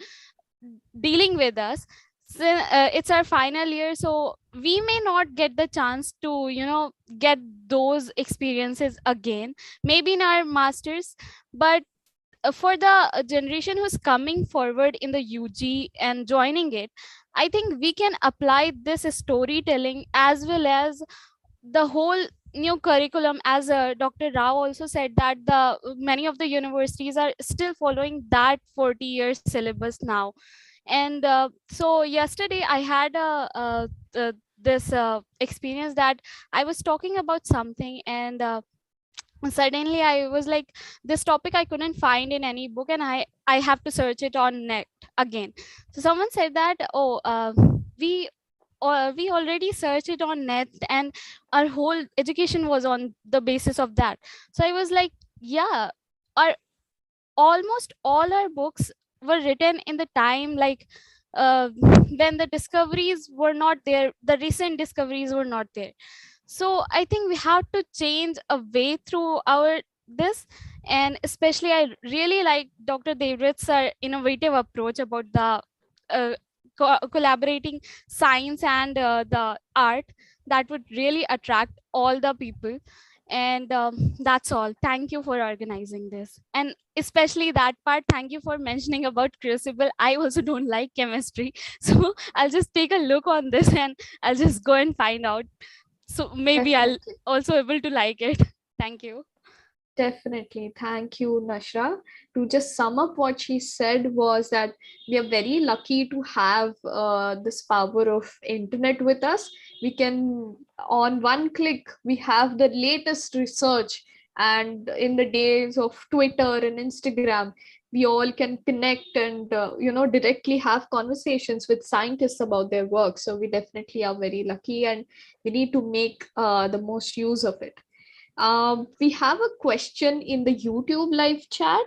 dealing with us, it's our final year, so we may not get the chance to get those experiences again, maybe in our masters. But for the generation who's coming forward in the UG and joining it, I think we can apply this storytelling as well as the whole new curriculum. As Dr. Rao also said that the many of the universities are still following that 40-year syllabus now. And so yesterday I had this experience that I was talking about something, and suddenly I was like, this topic I couldn't find in any book, and I have to search it on net again. So someone said that, oh, we already searched it on net, and our whole education was on the basis of that. So I was like, yeah, our almost all our books were written in the time, like when the discoveries were not there, the recent discoveries were not there. So I think we have to change a way through our this. And especially I really like Dr. David's innovative approach about the collaborating science and the art, that would really attract all the people. And that's all. Thank you for organizing this, and especially that part, thank you for mentioning about crucible. I also don't like chemistry, so I'll just take a look on this and I'll just go and find out, so maybe I'll Definitely. also able to like it. Thank you. Definitely. Thank you, Nashra. To just sum up what she said was that we are very lucky to have this power of internet with us. We can, on one click, we have the latest research. And in the days of Twitter and Instagram, we all can connect and, directly have conversations with scientists about their work. So we definitely are very lucky, and we need to make the most use of it. We have a question in the YouTube live chat.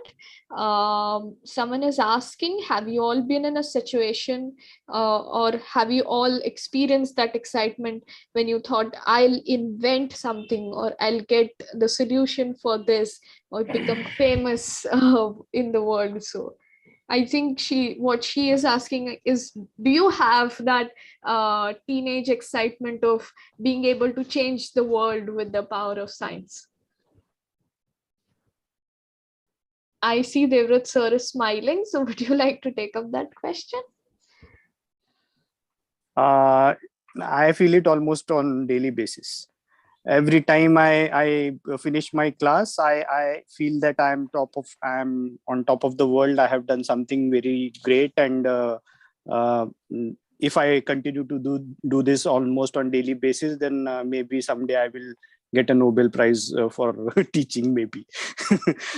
Someone is asking, have you all been in a situation or have you all experienced that excitement when you thought, I'll invent something, or I'll get the solution for this, or become famous in the world? So I think what she is asking is, do you have that teenage excitement of being able to change the world with the power of science? I see Devrat sir is smiling. So would you like to take up that question? I feel it almost on daily basis. Every time I finish my class, I feel that I'm on top of the world. I have done something very great, and uh, if I continue to do this almost on daily basis, then maybe someday I will get a Nobel Prize for teaching, maybe.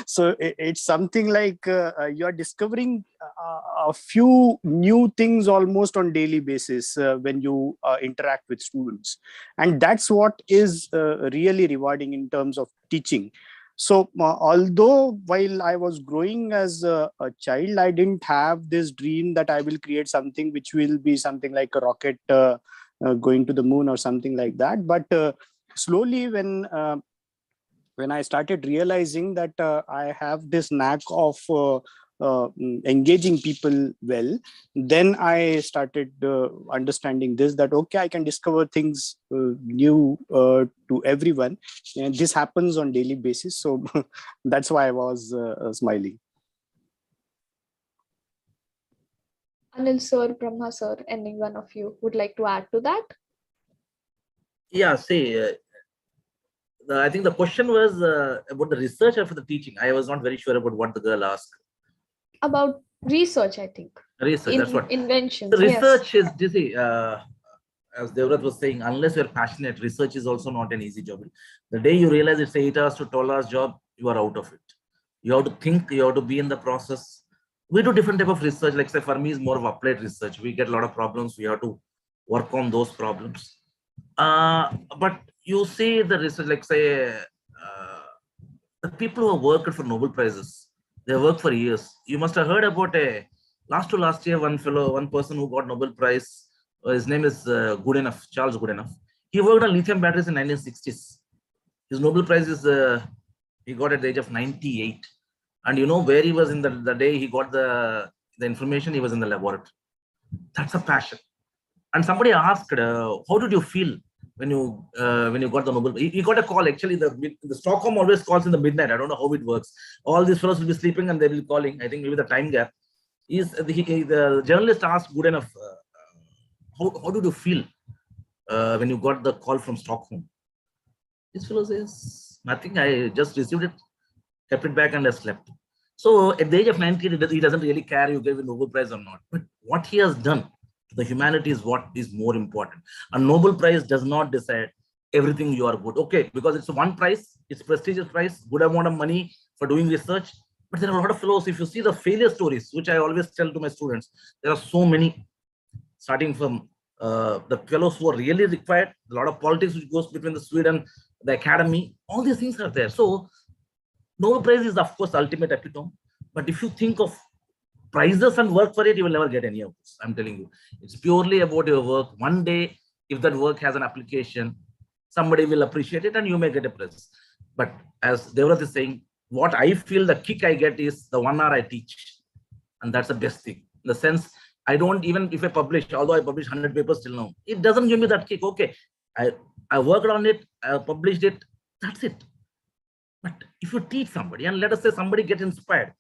So it's something like you are discovering a few new things almost on daily basis when you interact with students, and that's what is really rewarding in terms of teaching. So although while I was growing as a child, I didn't have this dream that I will create something which will be something like a rocket going to the moon or something like that. But slowly, when I started realizing that I have this knack of engaging people well, then I started understanding this, that okay, I can discover things new to everyone, and this happens on daily basis. So that's why I was smiling. Anil sir, Brahma sir, any one of you would like to add to that? Yeah, see, I think the question was about the research or for the teaching. I was not very sure about what the girl asked. About research, I think. Research, that's what. Inventions. The research Yes. is, you see, as Devrat was saying, unless you're passionate, research is also not an easy job. The day you realize it's 8 hours to 12 hours job, you are out of it. You have to think, you have to be in the process. We do different type of research. Like say for me, is more of applied research. We get a lot of problems. We have to work on those problems. But you see the research, like say, the people who have worked for Nobel Prizes, they work for years. You must have heard about last year, one person who got Nobel Prize. His name is Goodenough, Charles Goodenough. He worked on lithium batteries in 1960s. His Nobel Prize is he got at the age of 98. And you know where he was in the day he got the information? He was in the laboratory. That's a passion. And somebody asked, how did you feel when you got the Nobel? He got a call. Actually, the Stockholm always calls in the midnight. I don't know how it works. All these fellows will be sleeping and they will be calling. I think maybe the time gap. The journalist asked Goodenough, how did you feel when you got the call from Stockholm? This fellow says, nothing. I just received it, kept it back, and I slept. So at the age of 90, he doesn't really care you gave a Nobel Prize or not. But what he has done to the humanity is what is more important. A Nobel Prize does not decide everything you are good. Okay, because it's one prize, it's prestigious prize, good amount of money for doing research. But there are a lot of fellows. If you see the failure stories, which I always tell to my students, there are so many, starting from the fellows who are really required, a lot of politics which goes between the Sweden, the academy, all these things are there. So Nobel Prize is, of course, ultimate epitome. But if you think of prizes and work for it, you will never get any of this. I'm telling you, it's purely about your work. One day, if that work has an application, somebody will appreciate it and you may get a prize. But as Devrat is saying, what I feel the kick I get is the 1 hour I teach. And that's the best thing. In the sense, I don't, even if I publish, although I publish 100 papers till now, it doesn't give me that kick. Okay, I worked on it, I published it, that's it. But if you teach somebody, and let us say somebody gets inspired,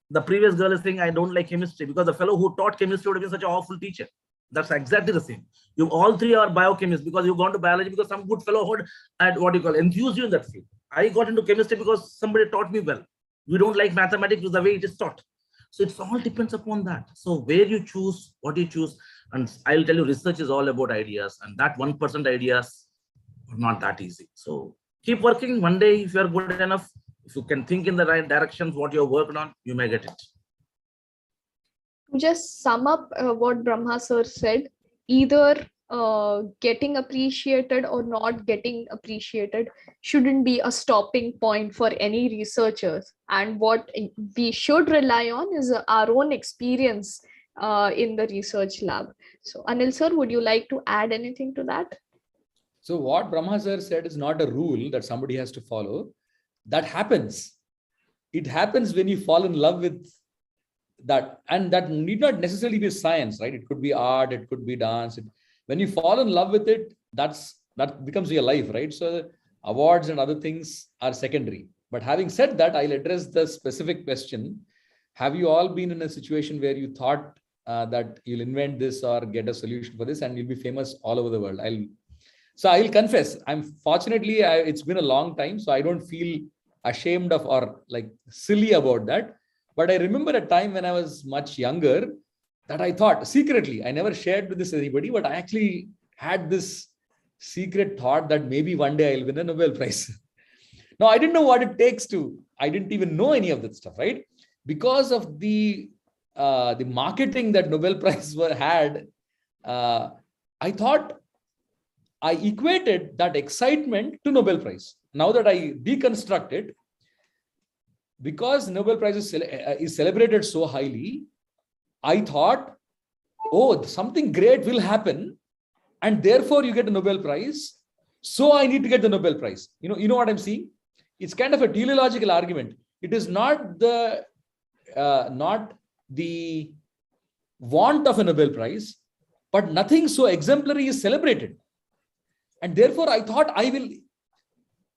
the previous girl is saying, I don't like chemistry because the fellow who taught chemistry would have been such an awful teacher. That's exactly the same. You all three are biochemists because you've gone to biology because some good fellow had what you call enthused you in that field. I got into chemistry because somebody taught me well. We don't like mathematics because the way it is taught. So it all depends upon that. So where you choose, what you choose, and I'll tell you, research is all about ideas, and that 1% ideas are not that easy. So keep working. One day, if you're good enough, if you can think in the right direction, what you're working on, you may get it. To just sum up what Brahma sir said, either getting appreciated or not getting appreciated shouldn't be a stopping point for any researchers. And what we should rely on is our own experience in the research lab. So Anil sir, would you like to add anything to that? So what Brahma sir said is not a rule that somebody has to follow. That happens. It happens when you fall in love with that. And that need not necessarily be science, right? It could be art, it could be dance. When you fall in love with it, that becomes your life, right? So awards and other things are secondary. But having said that, I'll address the specific question. Have you all been in a situation where you thought that you'll invent this or get a solution for this and you'll be famous all over the world. I'll confess, it's been a long time, so I don't feel ashamed of or like silly about that. But I remember a time when I was much younger that I thought secretly, I never shared with this anybody, but I actually had this secret thought that maybe one day I'll win a Nobel Prize. Now, I didn't know what it takes I didn't even know any of that stuff, right? Because of the marketing that Nobel Prize had, I thought I equated that excitement to Nobel Prize. Now that I deconstruct it, because Nobel Prize is celebrated so highly, I thought, oh, something great will happen, and therefore you get a Nobel Prize. So I need to get the Nobel Prize. You know what I'm seeing? It's kind of a teleological argument. It is not the want of a Nobel Prize, but nothing so exemplary is celebrated. And therefore, I thought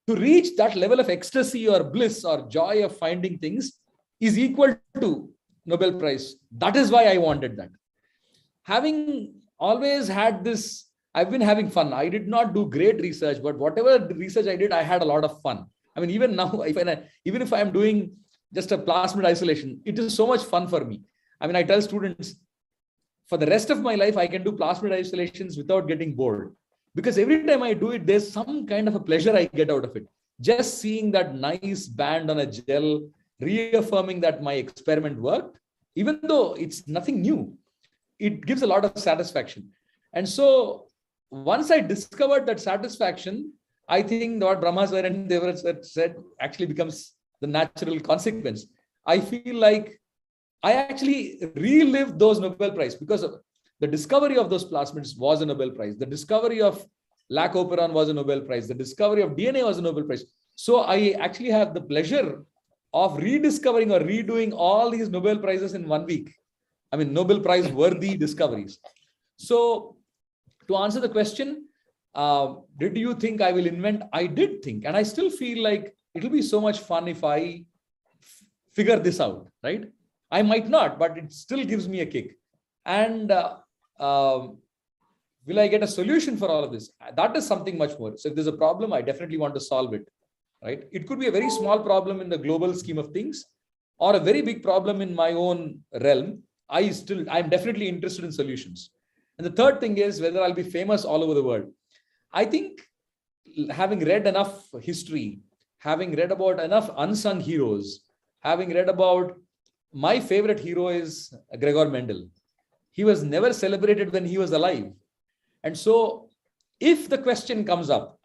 to reach that level of ecstasy or bliss or joy of finding things is equal to Nobel Prize. That is why I wanted that. Having always had this, I've been having fun. I did not do great research, but whatever research I did, I had a lot of fun. I mean, even now, even if I'm doing just a plasmid isolation, it is so much fun for me. I mean, I tell students, for the rest of my life, I can do plasmid isolations without getting bored. Because every time I do it, there's some kind of a pleasure I get out of it. Just seeing that nice band on a gel, reaffirming that my experiment worked, even though it's nothing new, it gives a lot of satisfaction. And so once I discovered that satisfaction, I think what Brahma sir and Devraj sir said actually becomes the natural consequence. I feel like I actually relived those Nobel Prize because of the discovery of those plasmids was a Nobel Prize. The discovery of lac-operon was a Nobel Prize. The discovery of DNA was a Nobel Prize. So I actually have the pleasure of rediscovering or redoing all these Nobel Prizes in 1 week. I mean, Nobel Prize worthy discoveries. So to answer the question, did you think I will invent? I did think, and I still feel like it'll be so much fun if I figure this out, right? I might not, but it still gives me a kick. And will I get a solution for all of this? That is something much more. So if there's a problem, I definitely want to solve it, right? It could be a very small problem in the global scheme of things, or a very big problem in my own realm. I'm definitely interested in solutions. And the third thing is whether I'll be famous all over the world. I think having read enough history, having read about enough unsung heroes, having read about my favorite hero is Gregor Mendel. He was never celebrated when he was alive. And so if the question comes up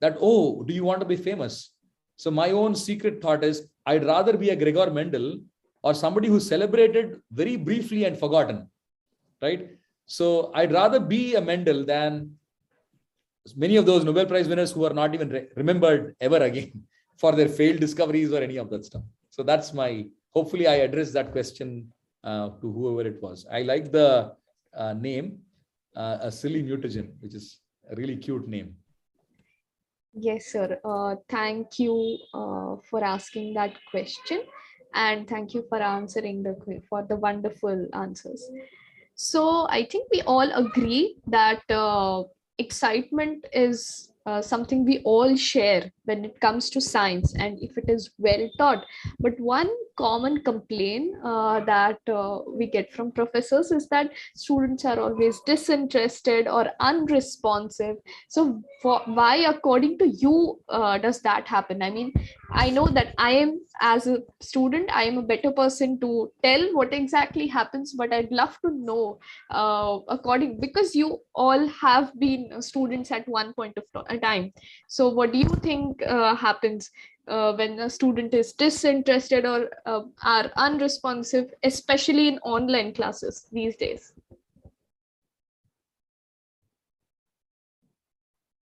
that, oh, do you want to be famous? So my own secret thought is I'd rather be a Gregor Mendel or somebody who's celebrated very briefly and forgotten, right? So I'd rather be a Mendel than many of those Nobel Prize winners who are not even remembered ever again for their failed discoveries or any of that stuff. So that's hopefully I addressed that question to whoever it was. I like the name, a silly mutagen, which is a really cute name. Yes, sir. Thank you for asking that question, and thank you for answering for the wonderful answers. So I think we all agree that excitement is something we all share when it comes to science, and if it is well taught. But one common complaint that we get from professors is that students are always disinterested or unresponsive. So why, according to you, does that happen? I mean, I know that as a student, I am a better person to tell what exactly happens, but I'd love to know because you all have been students at one point of time. So what do you think happens when a student is disinterested or are unresponsive, especially in online classes these days?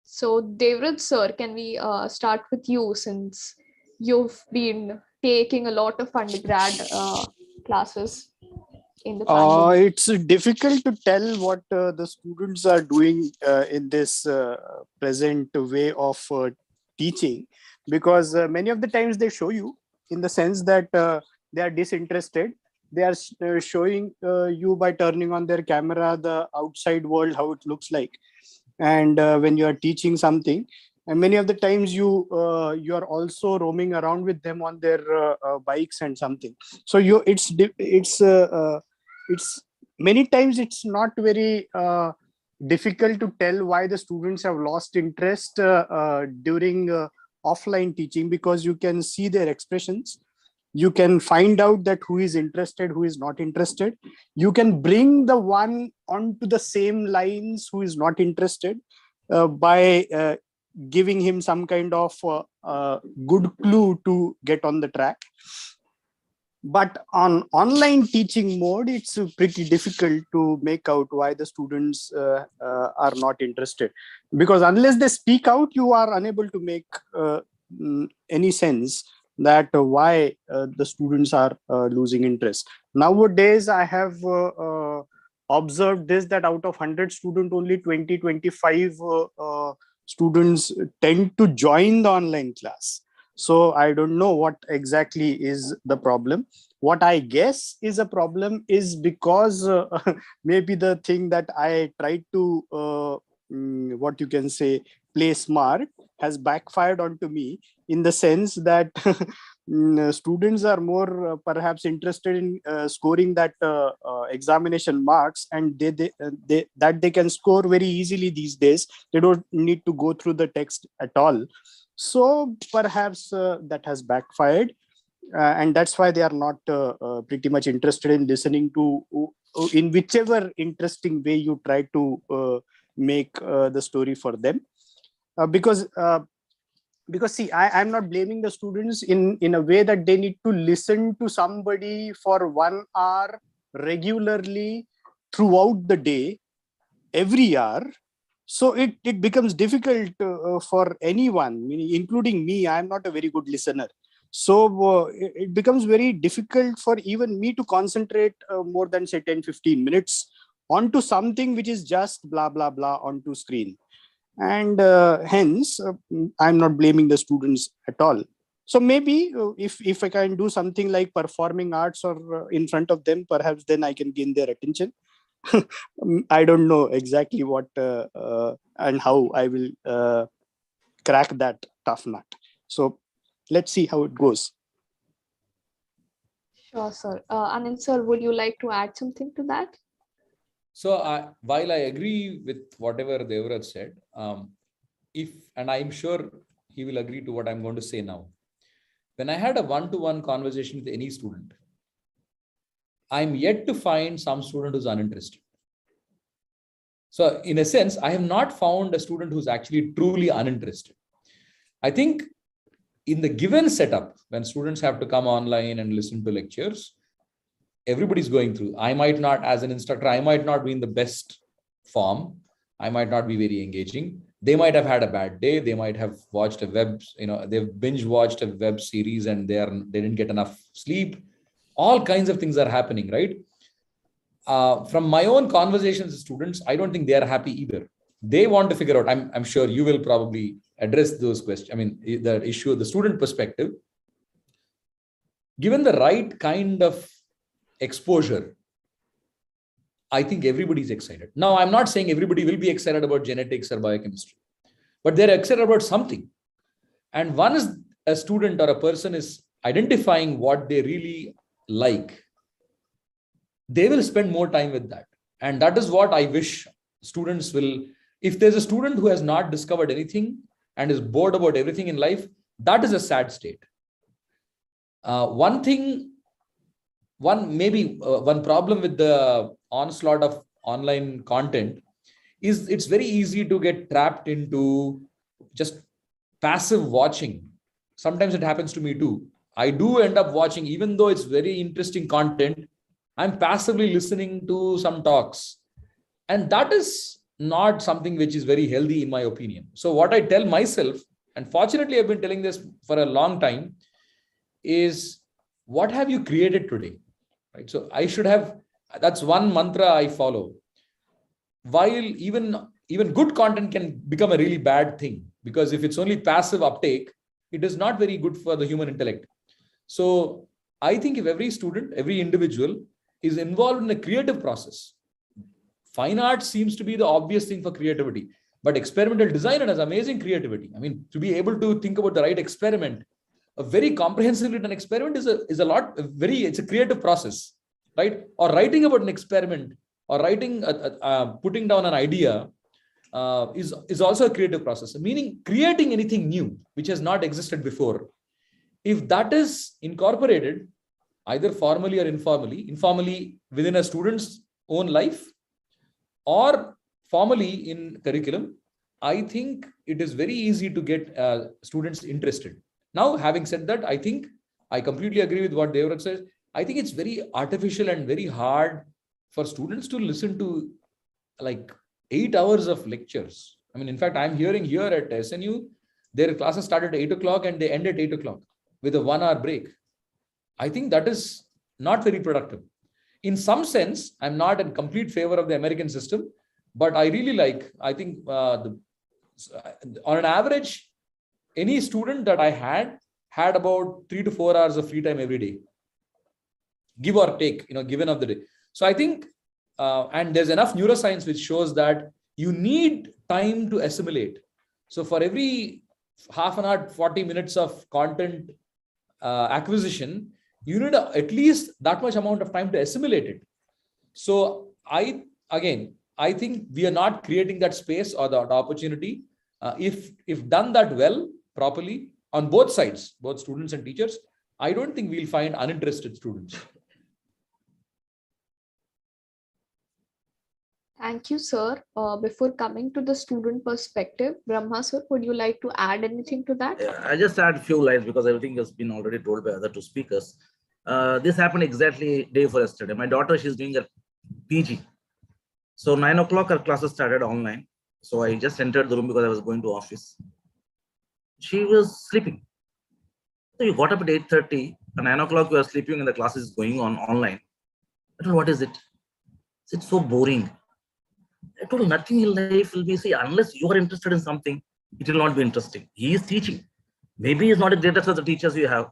So Devraj sir, can we start with you, since you've been taking a lot of undergrad classes in the pandemic? It's difficult to tell what the students are doing in this present way of teaching, because many of the times they show you in the sense that they are disinterested, they are showing you by turning on their camera the outside world, how it looks like. And when you are teaching something, and many of the times you are also roaming around with them on their bikes and something. So it's many times it's not very difficult to tell why the students have lost interest during offline teaching, because you can see their expressions. You can find out that who is interested, who is not interested. You can bring the one onto the same lines who is not interested by giving him some kind of good clue to get on the track. But on online teaching mode, it's pretty difficult to make out why the students are not interested, because unless they speak out, you are unable to make any sense that why the students are losing interest. Nowadays, I have observed this, that out of 100 students, only 20-25 students tend to join the online class. So I don't know what exactly is the problem. What I guess is a problem is because maybe the thing that I tried to, what you can say, play smart has backfired onto me, in the sense that students are more perhaps interested in scoring that examination marks, and they can score very easily these days. They don't need to go through the text at all. So perhaps that has backfired, and that's why they are not pretty much interested in listening to, in whichever interesting way you try to make the story for them. Because see, I'm not blaming the students in a way that they need to listen to somebody for 1 hour regularly throughout the day, every hour. So it becomes difficult for anyone, including me. I'm not a very good listener. So it becomes very difficult for even me to concentrate more than, say, 10-15 minutes onto something which is just blah, blah, blah onto screen. And hence, I'm not blaming the students at all. So maybe if I can do something like performing arts or in front of them, perhaps then I can gain their attention. I don't know exactly what and how I will crack that tough nut. So let's see how it goes. Sure, sir. Anand sir, would you like to add something to that? So while I agree with whatever Devraj said, and I'm sure he will agree to what I'm going to say now. When I had a one-to-one conversation with any student, I'm yet to find some student who's uninterested. So in a sense, I have not found a student who's actually truly uninterested. I think in the given setup, when students have to come online and listen to lectures, everybody's going through. I might not, as an instructor, I might not be in the best form. I might not be very engaging. They might have had a bad day. They might have watched a they've binge watched a web series and they didn't get enough sleep. All kinds of things are happening, right? From my own conversations with students, I don't think they are happy either. They want to figure out, I'm sure you will probably address those questions. I mean, the issue of the student perspective, given the right kind of exposure, I think everybody's excited. Now, I'm not saying everybody will be excited about genetics or biochemistry, but they're excited about something. And once a student or a person is identifying what they really like, they will spend more time with that. And that is what I wish students will. If there's a student who has not discovered anything and is bored about everything in life, that is a sad state. One problem with the onslaught of online content is it's very easy to get trapped into just passive watching. Sometimes it happens to me too. I do end up watching, even though it's very interesting content, I'm passively listening to some talks. And that is not something which is very healthy in my opinion. So what I tell myself, and fortunately I've been telling this for a long time, is what have you created today? Right? So I should have, that's one mantra I follow. While even good content can become a really bad thing, because if it's only passive uptake, it is not very good for the human intellect. So I think if every student, every individual is involved in a creative process, fine art seems to be the obvious thing for creativity, but experimental design has amazing creativity. I mean, to be able to think about the right experiment, a very comprehensively done experiment is it's a creative process, right? Or writing about an experiment or writing, putting down an idea is also a creative process, meaning creating anything new, which has not existed before. If that is incorporated, either formally or informally within a student's own life or formally in curriculum, I think it is very easy to get students interested. Now, having said that, I think I completely agree with what Devraj says. I think it's very artificial and very hard for students to listen to like 8 hours of lectures. I mean, in fact, I'm hearing here at SNU, their classes start at 8 o'clock and they end at 8 o'clock with a 1 hour break. I think that is not very productive. In some sense, I'm not in complete favor of the American system, but I really I think on an average, any student that I had about 3 to 4 hours of free time every day, give or take, given of the day. So I think, and there's enough neuroscience which shows that you need time to assimilate. So for every half an hour, 40 minutes of content acquisition, you need at least that much amount of time to assimilate it. So I think we are not creating that space or that opportunity. If done that well, properly, on both sides, both students and teachers, I don't think we'll find uninterested students. Thank you, sir. Before coming to the student perspective, Brahma sir, would you like to add anything to that? I just add a few lines because everything has been already told by other two speakers. This happened exactly day before yesterday. My daughter, she's doing a PG. So 9 o'clock her classes started online. So I just entered the room because I was going to office. She was sleeping. So you got up at 8:30, at 9 o'clock you are sleeping and the class is going on online. I told, what is it? It's so boring. I told, nothing in life will be, see, unless you are interested in something, it will not be interesting. He is teaching. Maybe he's not the greatest of the teachers you have.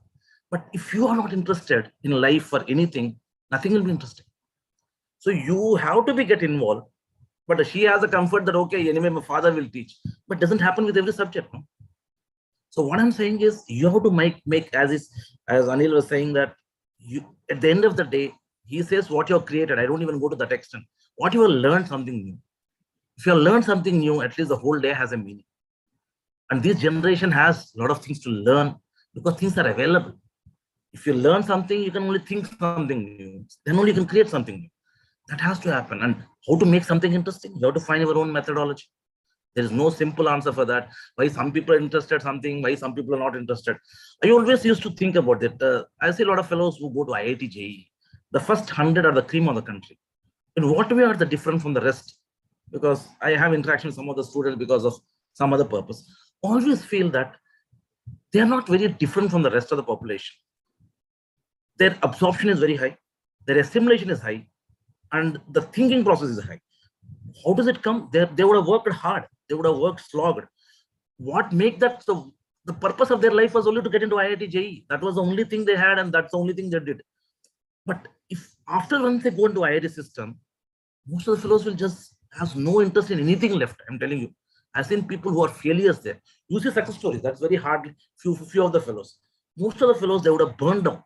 But if you are not interested in life or anything, nothing will be interesting. So you have to get involved. But she has a comfort that, okay, anyway, my father will teach. But it doesn't happen with every subject. No? So what I'm saying is, you have to make as Anil was saying, that you, at the end of the day, he says what you have created. I don't even go to that extent. What you have learned something new. If you have learned something new, at least the whole day has a meaning. And this generation has a lot of things to learn because things are available. If you learn something, you can only think something new. Then only you can create something new. That has to happen. And how to make something interesting? You have to find your own methodology. There is no simple answer for that. Why some people are interested in something, why some people are not interested. I always used to think about it. I see a lot of fellows who go to IIT JEE. The first 100 are the cream of the country. In what way are they different from the rest? Because I have interaction with some of the students because of some other purpose. Always feel that they are not very different from the rest of the population. Their absorption is very high. Their assimilation is high. And the thinking process is high. How does it come? They would have worked hard. They would have worked slogged. What make that? So the purpose of their life was only to get into IIT JEE. That was the only thing they had, and that's the only thing they did. But if after once they go into IIT system, most of the fellows will just have no interest in anything left. I'm telling you. I've seen people who are failures there. You see success stories. That's very hard. Few of the fellows. Most of the fellows, they would have burned down.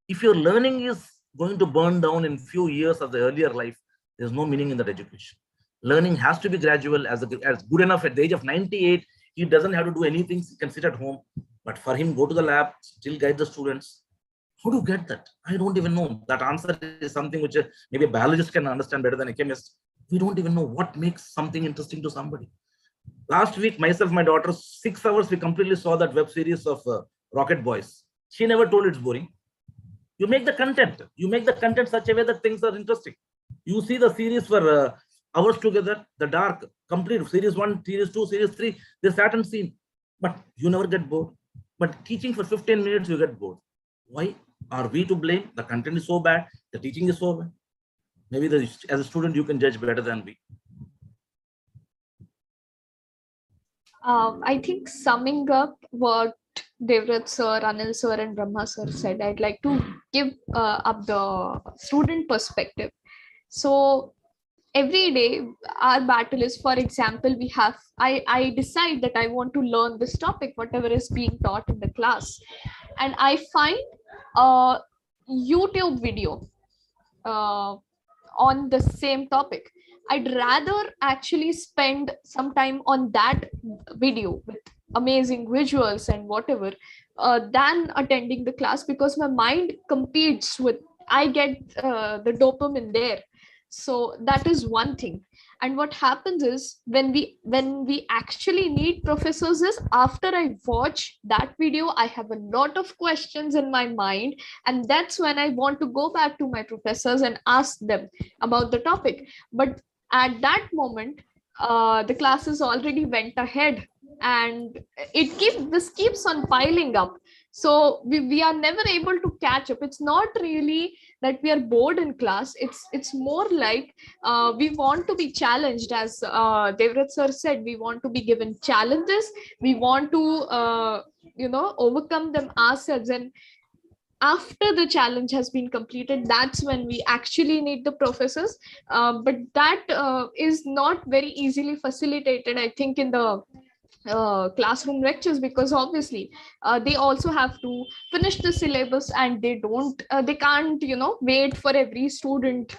If your learning is going to burn down in few years of the earlier life, there's no meaning in that education. Learning has to be gradual. As good enough at the age of 98, he doesn't have to do anything. He can sit at home. But for him, go to the lab, still guide the students. How do you get that? I don't even know. That answer is something which maybe a biologist can understand better than a chemist. We don't even know what makes something interesting to somebody. Last week, myself, my daughter, 6 hours, we completely saw that web series of Rocket Boys. She never told it's boring. You make the content. You make the content such a way that things are interesting. You see the series for hours together, the dark, complete series 1, series 2, series 3, they sat and seen. But you never get bored. But teaching for 15 minutes, you get bored. Why? Are we to blame? The content is so bad. The teaching is so bad. Maybe as a student, you can judge better than we. I think summing up what Devrat sir, Anil sir, and Brahma sir said, I'd like to give up the student perspective. So every day our battle is, for example, I decide that I want to learn this topic, whatever is being taught in the class, and I find a YouTube video uh, on the same topic. I'd rather actually spend some time on that video with amazing visuals and whatever than attending the class, because my mind competes with, I get the dopamine there. So that is one thing. And what happens is, when we actually need professors is, after I watch that video, I have a lot of questions in my mind, and that's when I want to go back to my professors and ask them about the topic. But at that moment, the classes already went ahead, and this keeps on piling up. So we are never able to catch up. It's not really that we are bored in class. It's more like we want to be challenged, as Devrat sir said. We want to be given challenges. We want to overcome them ourselves, and after the challenge has been completed, that's when we actually need the professors. But that is not very easily facilitated, I think, in the classroom lectures, because obviously they also have to finish the syllabus, and they can't wait for every student.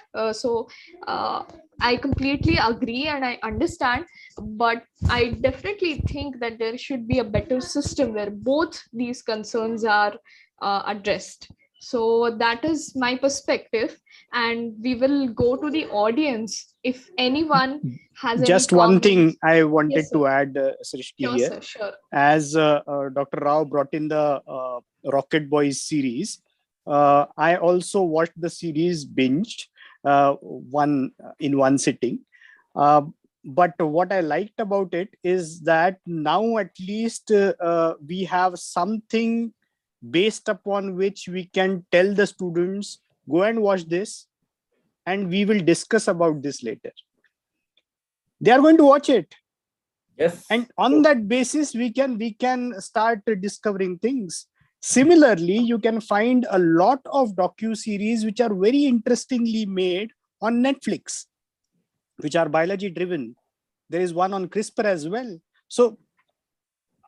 I completely agree and I understand, but I definitely think that there should be a better system where both these concerns are addressed. So that is my perspective, and we will go to the audience if anyone has Just any one comments. thing I wanted Yes, to add, Srishti, sure, here. sir, sure. As Dr. Rao brought in the Rocket Boys series, I also watched the series binged in one sitting. But what I liked about it is that now at least we have something based upon which we can tell the students, go and watch this, and we will discuss about this later. They are going to watch it. Yes. And on that basis, we can start discovering things. Similarly, you can find a lot of docu-series which are very interestingly made on Netflix, which are biology driven. There is one on CRISPR as well. So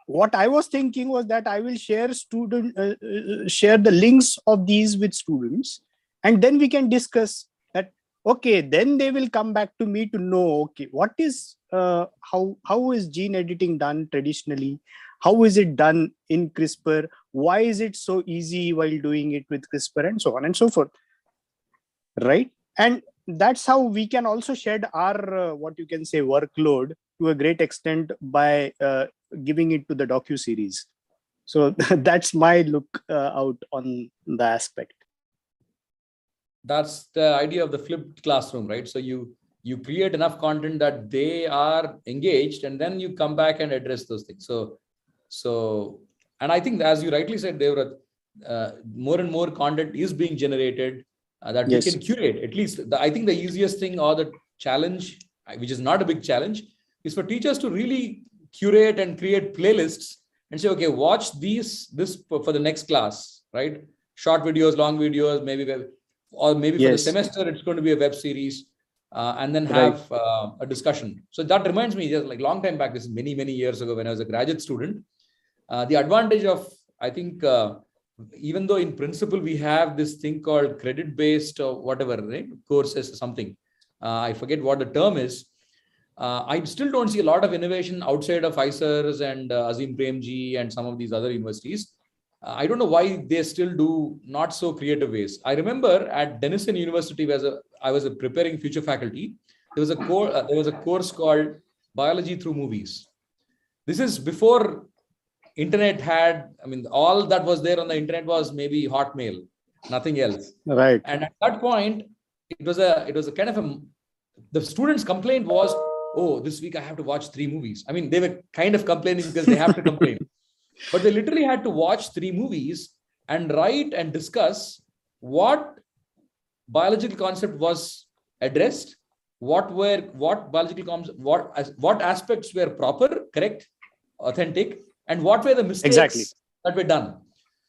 what I was thinking was that I will share the links of these with students, and then we can discuss that. Okay, then they will come back to me to know, okay, what is how is gene editing done traditionally? How is it done in CRISPR? Why is it so easy while doing it with CRISPR, and so on and so forth, right? And that's how we can also shed our what you can say workload to a great extent by giving it to the docu-series. So that's my look out on the aspect. That's the idea of the flipped classroom, right? So you create enough content that they are engaged, and then you come back and address those things. So and I think, as you rightly said, Devrat, more and more content is being generated that Yes. we can curate. At least I think the easiest thing, or the challenge, which is not a big challenge, is for teachers to really curate and create playlists and say, okay, watch this for the next class, right? Short videos, long videos, maybe for the semester it's going to be a web series, and then have a discussion. So that reminds me, just like long time back, this is many years ago when I was a graduate student, the advantage of, I think, even though in principle we have this thing called credit based or whatever, right? Courses or something, I forget what the term is. I still don't see a lot of innovation outside of ICERs and Azim Premji and some of these other universities. I don't know why they still do not so creative ways. I remember at Denison University, where I was preparing future faculty, there was a course called Biology Through Movies. This is before internet had, I mean, all that was there on the internet was maybe Hotmail, nothing else. Right. And at that point, it was a kind of the students' complaint was, oh, this week I have to watch 3 movies. I mean, they were kind of complaining because they have to complain. But they literally had to watch 3 movies and write and discuss what biological concept was addressed, what aspects were proper, correct, authentic, and what were the mistakes that were done.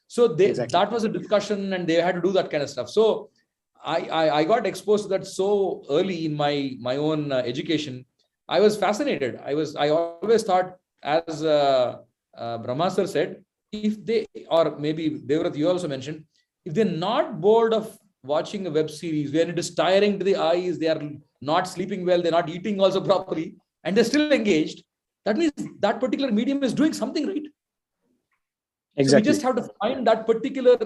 So Exactly. that was a discussion, and they had to do that kind of stuff. So I got exposed to that so early in my own education. I was fascinated. I always thought, as Brahma sir said, if they, or maybe Devrat, you also mentioned, if they're not bored of watching a web series where it is tiring to the eyes, they are not sleeping well, they're not eating also properly, and they're still engaged, that means that particular medium is doing something right. Exactly. So we just have to find that particular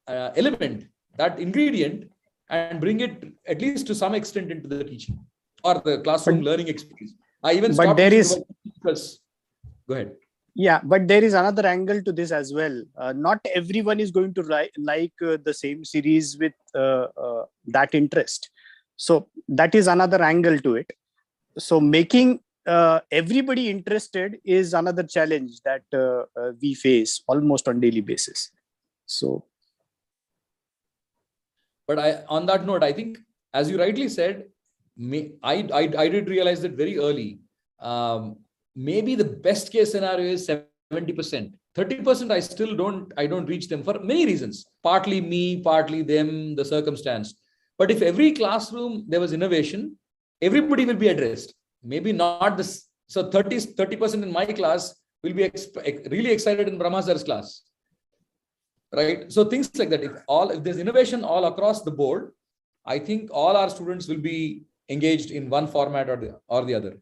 element, that ingredient, and bring it at least to some extent into the teaching or the classroom learning experience. I even stopped using because, go ahead. Yeah, but there is another angle to this as well. Not everyone is going to like the same series with that interest. So that is another angle to it. So making everybody interested is another challenge that we face almost on daily basis. So, but on that note, I think, as you rightly said, I did realize that very early. Maybe the best case scenario is 70%. 30% I still don't reach them for many reasons. Partly me, partly them, the circumstance. But if every classroom there was innovation, everybody will be addressed. Maybe not this. So 30% in my class will be really excited in Brahma sir's class. Right? So things like that. If there's innovation all across the board, I think all our students will be engaged in one format or the other.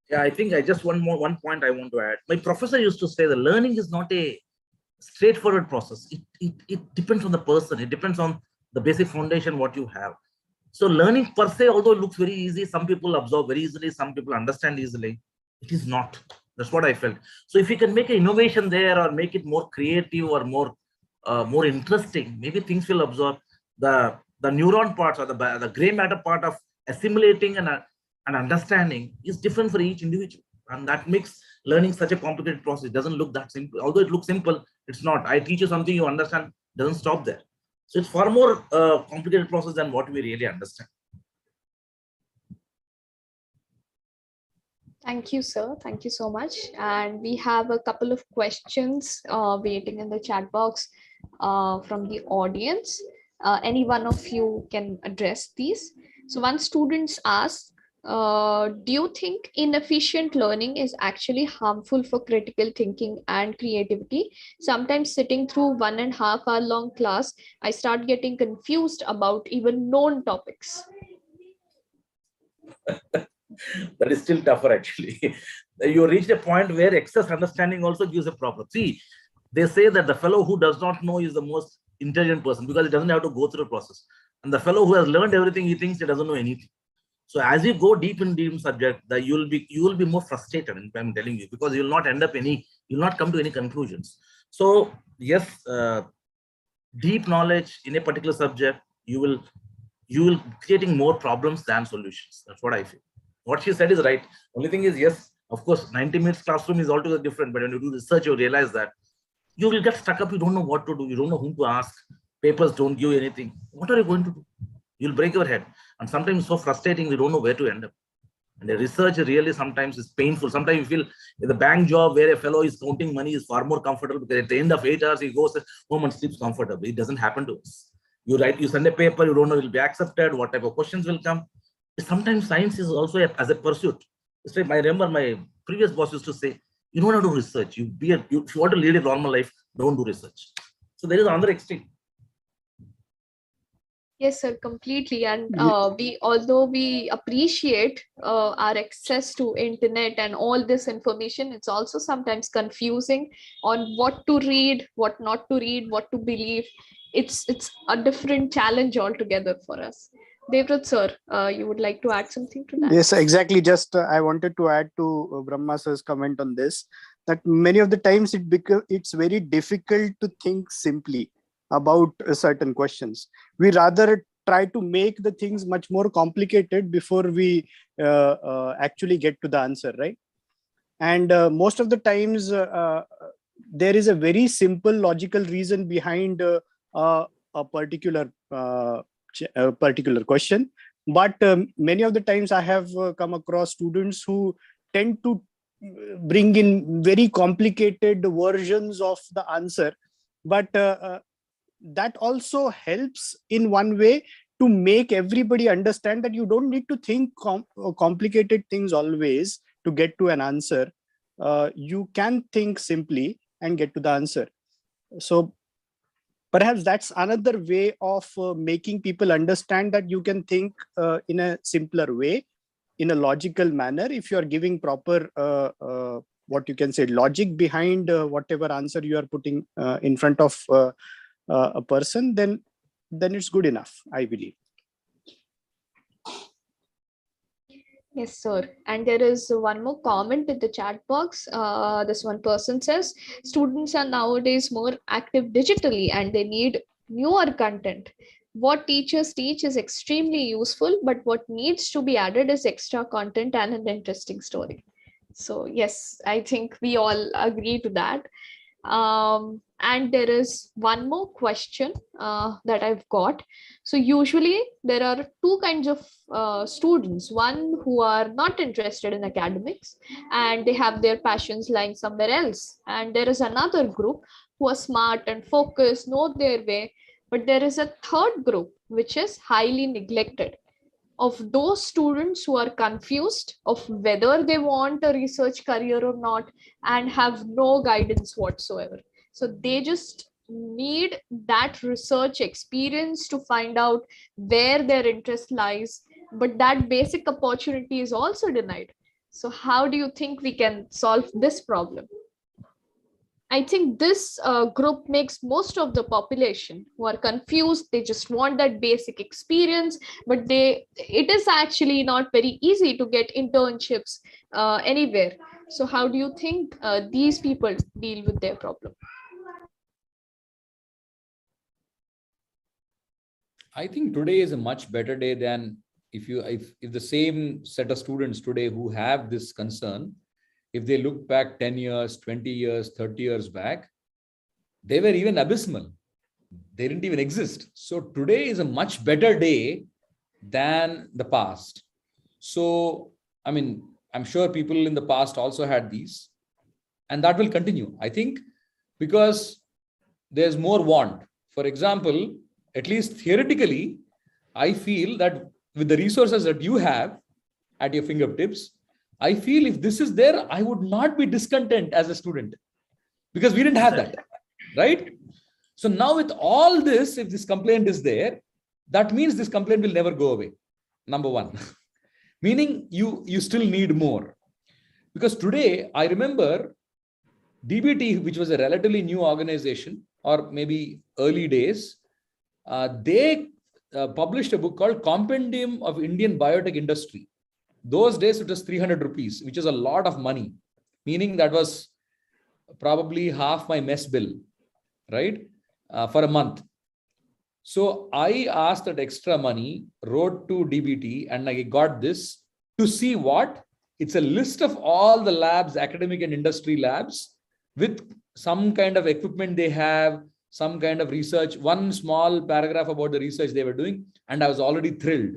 Yeah, I think I just one point I want to add. My professor used to say the learning is not a straightforward process. It depends on the person. It depends on the basic foundation what you have. So learning per se, although it looks very easy, some people absorb very easily, some people understand easily. It is not. That's what I felt. So if you can make an innovation there or make it more creative or more interesting, maybe things will absorb. The neuron parts or the gray matter part of assimilating and understanding is different for each individual, and that makes learning such a complicated process. It doesn't look that simple. Although it looks simple, it's not. I teach you something, you understand, doesn't stop there. So it's far more complicated process than what we really understand. Thank you, sir. Thank you so much. And we have a couple of questions waiting in the chat box from the audience. Any one of you can address these. So one student asks, do you think inefficient learning is actually harmful for critical thinking and creativity? Sometimes sitting through 1.5 hour long class, I start getting confused about even known topics. That is still tougher, actually. You reach a point where excess understanding also gives a problem. See, they say that the fellow who does not know is the most intelligent person because he doesn't have to go through the process. And the fellow who has learned everything, he thinks he doesn't know anything. So as you go deep in subject, you will be more frustrated. I'm telling you, because you will not come to any conclusions. So yes, deep knowledge in a particular subject, you will creating more problems than solutions. That's what I feel. What she said is right. Only thing is, yes, of course, 90 minutes classroom is altogether different. But when you do research, you realize that you will get stuck up. You don't know what to do. You don't know whom to ask. Papers don't give you anything. What are you going to do? You'll break your head. And sometimes it's so frustrating, we don't know where to end up. And the research really sometimes is painful. Sometimes you feel the bank job where a fellow is counting money is far more comfortable because at the end of 8 hours, he goes home and sleeps comfortably. It doesn't happen to us. You send a paper, you don't know it will be accepted, what type of questions will come. Sometimes science is also as a pursuit. I remember my previous boss used to say, you don't have to do research. If you want to lead a normal life, don't do research. So there is another extreme. Yes, sir, completely. And although we appreciate our access to internet and all this information, it's also sometimes confusing on what to read, what not to read, what to believe. It's a different challenge altogether for us. Devrat sir, you would like to add something to that? Yes, exactly. Just I wanted to add to Brahma sir's comment on this, that many of the times it's very difficult to think simply about certain questions. We rather try to make the things much more complicated before we actually get to the answer, right? And most of the times there is a very simple logical reason behind a particular question. But many of the times I have come across students who tend to bring in very complicated versions of the answer, but that also helps in one way to make everybody understand that you don't need to think complicated things always to get to an answer. You can think simply and get to the answer. So perhaps that's another way of making people understand that you can think in a simpler way, in a logical manner, if you are giving proper what you can say logic behind whatever answer you are putting in front of a person, then it's good enough, I believe. Yes, sir. And there is one more comment in the chat box. This one person says, students are nowadays more active digitally and they need newer content. What teachers teach is extremely useful, but what needs to be added is extra content and an interesting story. So yes, I think we all agree to that. And there is one more question that I've got. So usually there are two kinds of students, one who are not interested in academics and they have their passions lying somewhere else. And there is another group who are smart and focused, know their way. But there is a third group, which is highly neglected, of those students who are confused of whether they want a research career or not and have no guidance whatsoever. So they just need that research experience to find out where their interest lies, but that basic opportunity is also denied. So how do you think we can solve this problem? I think this group makes most of the population who are confused. They just want that basic experience, but it is actually not very easy to get internships anywhere. So how do you think these people deal with their problem? I think today is a much better day than if the same set of students today who have this concern, if they look back 10 years, 20 years, 30 years back, they were even abysmal. They didn't even exist. So today is a much better day than the past. So, I mean, I'm sure people in the past also had these, and that will continue, I think, because there's more want. For example, at least theoretically, I feel that with the resources that you have at your fingertips, I feel if this is there, I would not be discontent as a student because we didn't have that, right? So now with all this, if this complaint is there, that means this complaint will never go away. Number one, meaning you still need more. Because today, I remember DBT, which was a relatively new organization, or maybe early days, they published a book called Compendium of Indian Biotech Industry. Those days, it was 300 rupees, which is a lot of money, meaning that was probably half my mess bill, right? For a month. So I asked that extra money, wrote to DBT, and I got this to see what? It's a list of all the labs, academic and industry labs, with some kind of equipment they have, some kind of research, one small paragraph about the research they were doing, and I was already thrilled.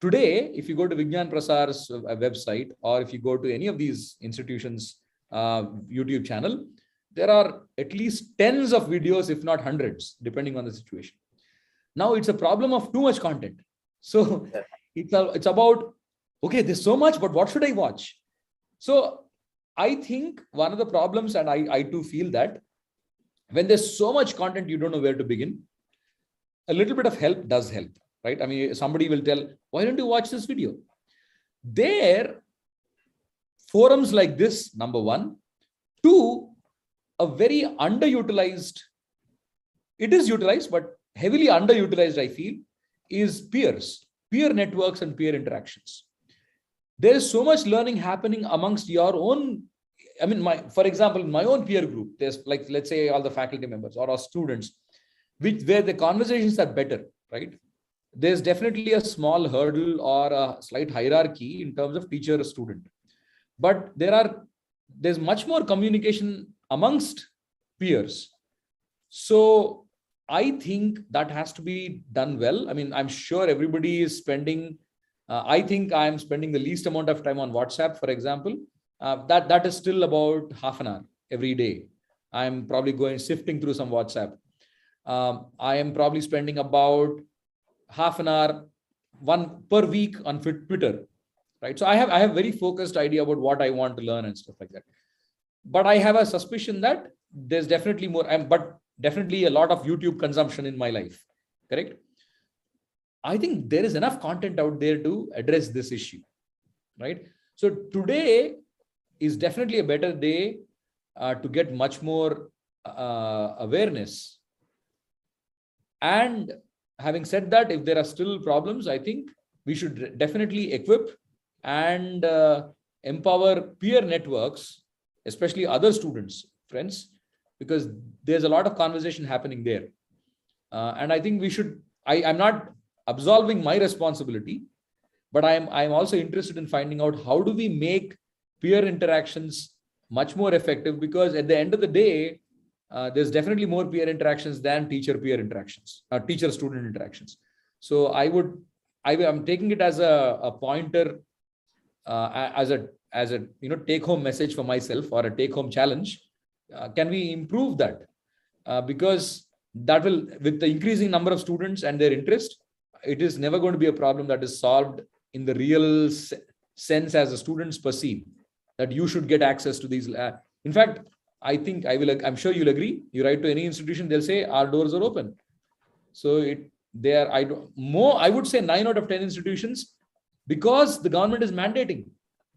Today, if you go to Vigyan Prasar's website, or if you go to any of these institutions' YouTube channel, there are at least tens of videos, if not hundreds, depending on the situation. Now it's a problem of too much content. So it's about, okay, there's so much, but what should I watch? So I think one of the problems, and I too feel that when there's so much content, you don't know where to begin. A little bit of help does help, right? I mean, somebody will tell, why don't you watch this video? There, forums like this, number one. Two, a very underutilized, it is utilized, but heavily underutilized, I feel, is peers, peer networks and peer interactions. There is so much learning happening amongst your own, I mean, for example, in my own peer group, there's like, let's say all the faculty members or our students, where the conversations are better, right? There's definitely a small hurdle or a slight hierarchy in terms of teacher-student. But there's much more communication amongst peers. So I think that has to be done well. I mean, I'm sure everybody is spending, I think I'm spending the least amount of time on WhatsApp, for example. that is still about half an hour every day. I'm probably sifting through some WhatsApp. I am probably spending about half an hour, one per week on Twitter, right? So I have very focused idea about what I want to learn and stuff like that. But I have a suspicion that there's definitely more, but definitely a lot of YouTube consumption in my life, correct? I think there is enough content out there to address this issue, right? So today is definitely a better day to get much more awareness. And having said that, if there are still problems, I think we should definitely equip and empower peer networks, especially other students, friends, because there's a lot of conversation happening there. And I think we should, I'm not absolving my responsibility, but I'm also interested in finding out how do we make peer interactions much more effective, because at the end of the day, there's definitely more peer interactions than teacher-peer interactions, teacher-student interactions. So I'm taking it as a pointer, as a take-home message for myself, or a take-home challenge. Can we improve that? Because that will, with the increasing number of students and their interest, it is never going to be a problem that is solved in the real sense as the students perceive that you should get access to these. In fact, I'm sure you'll agree. You write to any institution, they'll say our doors are open. So I would say 9 out of 10 institutions, because the government is mandating.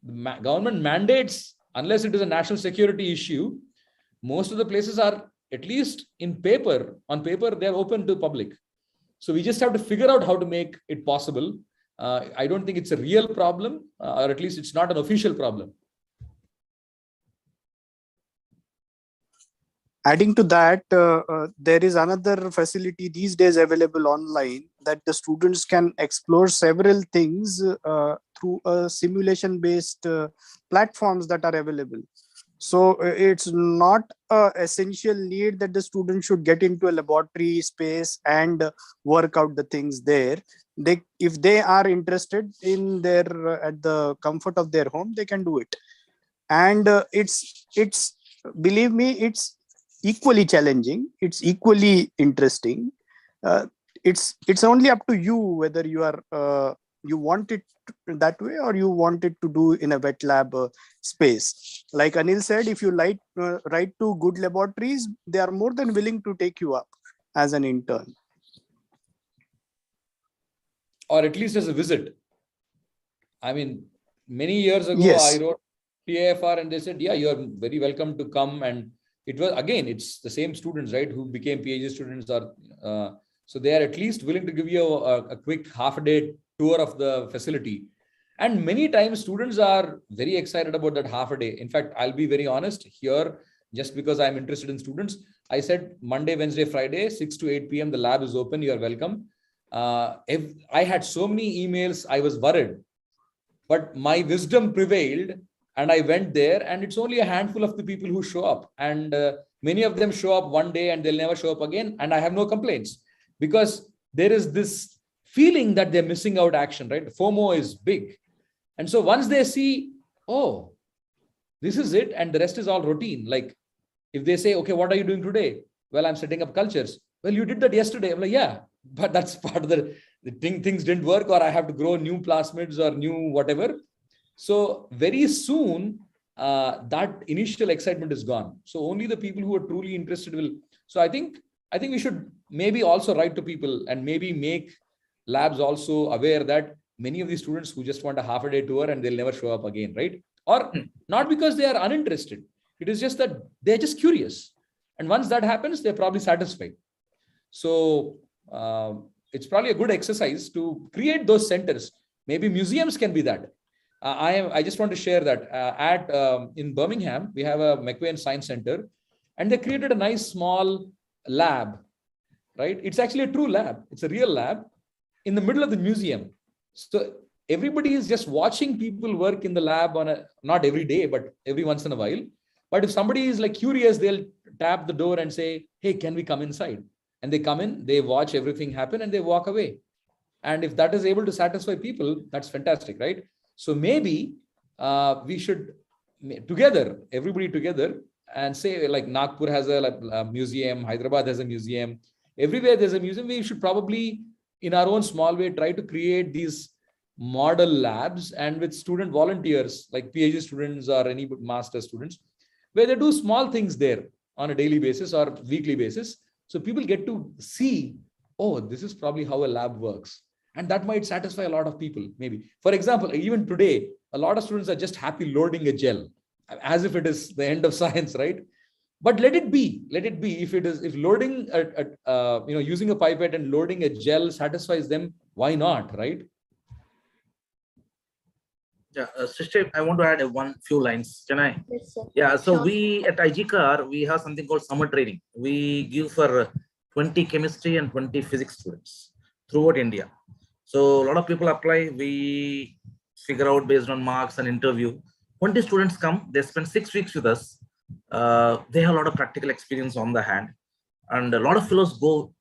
The government mandates, unless it is a national security issue, most of the places are, at least on paper, they're open to public. So we just have to figure out how to make it possible. I don't think it's a real problem, or at least it's not an official problem. Adding to that, there is another facility these days available online that the students can explore several things through simulation-based platforms that are available. So it's not an essential need that the student should get into a laboratory space and work out the things there. If they are interested in at the comfort of their home, they can do it. And it's believe me, it's equally challenging. It's equally interesting. It's only up to you whether you want it that way or you want it to do in a wet lab space. Like Anil said, if you write to good laboratories, they are more than willing to take you up as an intern. Or at least as a visit. I mean, many years ago, yes. I wrote TAFR and they said, yeah, you're very welcome to come. And it was, again, it's the same students, right, who became PhD students. So they are at least willing to give you a quick half-a-day tour of the facility. And many times students are very excited about that half a day. In fact, I'll be very honest here, just because I'm interested in students. I said Monday, Wednesday, Friday, 6 to 8 p.m. the lab is open. You're welcome. If I had so many emails, I was worried. But my wisdom prevailed and I went there, and it's only a handful of the people who show up. And many of them show up one day and they'll never show up again. And I have no complaints, because there is this feeling that they're missing out action, right? FOMO is big. And so once they see, oh, this is it, and the rest is all routine. Like if they say, okay, what are you doing today? Well, I'm setting up cultures. Well, you did that yesterday. I'm like, yeah, but that's part of the thing. Things didn't work, or I have to grow new plasmids or new whatever. So very soon, that initial excitement is gone. So only the people who are truly interested will. So I think we should maybe also write to people and maybe make labs also aware that many of these students who just want a half a day tour and they'll never show up again, right? Or not because they are uninterested. It is just that they're just curious. And once that happens, they're probably satisfied. So it's probably a good exercise to create those centers. Maybe museums can be that. I just want to share that in Birmingham, we have a McWane Science Center, and they created a nice small lab, right? It's actually a true lab. It's a real lab in the middle of the museum. So everybody is just watching people work in the lab not every day, but every once in a while. But if somebody is like curious, they'll tap the door and say, hey, can we come inside? And they come in, they watch everything happen, and they walk away. And if that is able to satisfy people, that's fantastic, right? So maybe we should together, everybody together, and say like Nagpur has a museum, Hyderabad has a museum, everywhere there's a museum. We should probably, in our own small way, try to create these model labs, and with student volunteers like PhD students or any master students, where they do small things there on a daily basis or weekly basis. So people get to see, oh, this is probably how a lab works. And that might satisfy a lot of people, maybe. For example, even today, a lot of students are just happy loading a gel, as if it is the end of science, right? But let it be. If it is, if loading, using a pipette and loading a gel satisfies them, why not, right? Yeah, Sister, I want to add one few lines. Can I? Yes, sir. Yeah, so Sure. we at IGCAR, we have something called summer training. We give for 20 chemistry and 20 physics students throughout India. So a lot of people apply, we figure out based on marks and interview. 20 students come, they spend 6 weeks with us. They have a lot of practical experience on the hand. And a lot of fellows go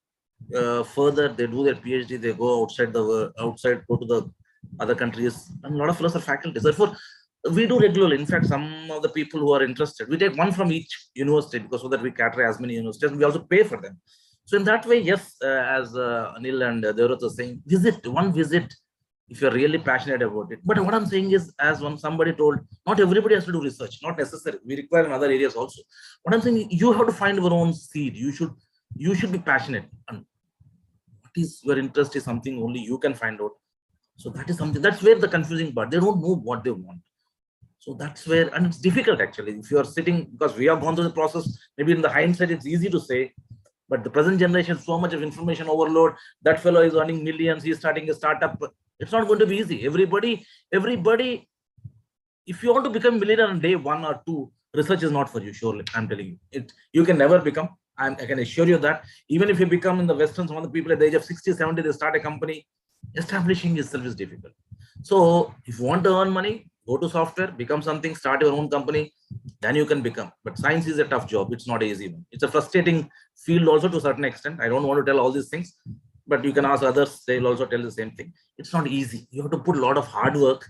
further, they do their PhD, they go outside, go to the other countries, and a lot of fellows are faculty. Therefore, we do regularly. In fact, some of the people who are interested, we take one from each university, because so that we cater as many universities, and we also pay for them. So in that way, yes, as Anil and Devrat are saying, one visit, if you're really passionate about it. But what I'm saying is, as somebody told, not everybody has to do research, not necessary. We require in other areas also. What I'm saying, you have to find your own seed. You should be passionate. And what is your interest is something only you can find out. So that is something, that's where the confusing part, they don't know what they want. So that's where, and it's difficult actually, if you are sitting, because we have gone through the process, maybe in the hindsight, it's easy to say, but the present generation, so much of information overload, that fellow is earning millions, he's starting a startup. It's not going to be easy. Everybody, if you want to become a millionaire on day 1 or 2, research is not for you, surely, I'm telling you. You can never become, I can assure you that. Even if you become in the Western, some of the people at the age of 60, 70, they start a company, establishing itself is difficult. So if you want to earn money, go to software, become something, start your own company, then you can become. But science is a tough job. It's not an easy one. It's a frustrating field also to a certain extent. I don't want to tell all these things, but you can ask others, they'll also tell the same thing. It's not easy. You have to put a lot of hard work,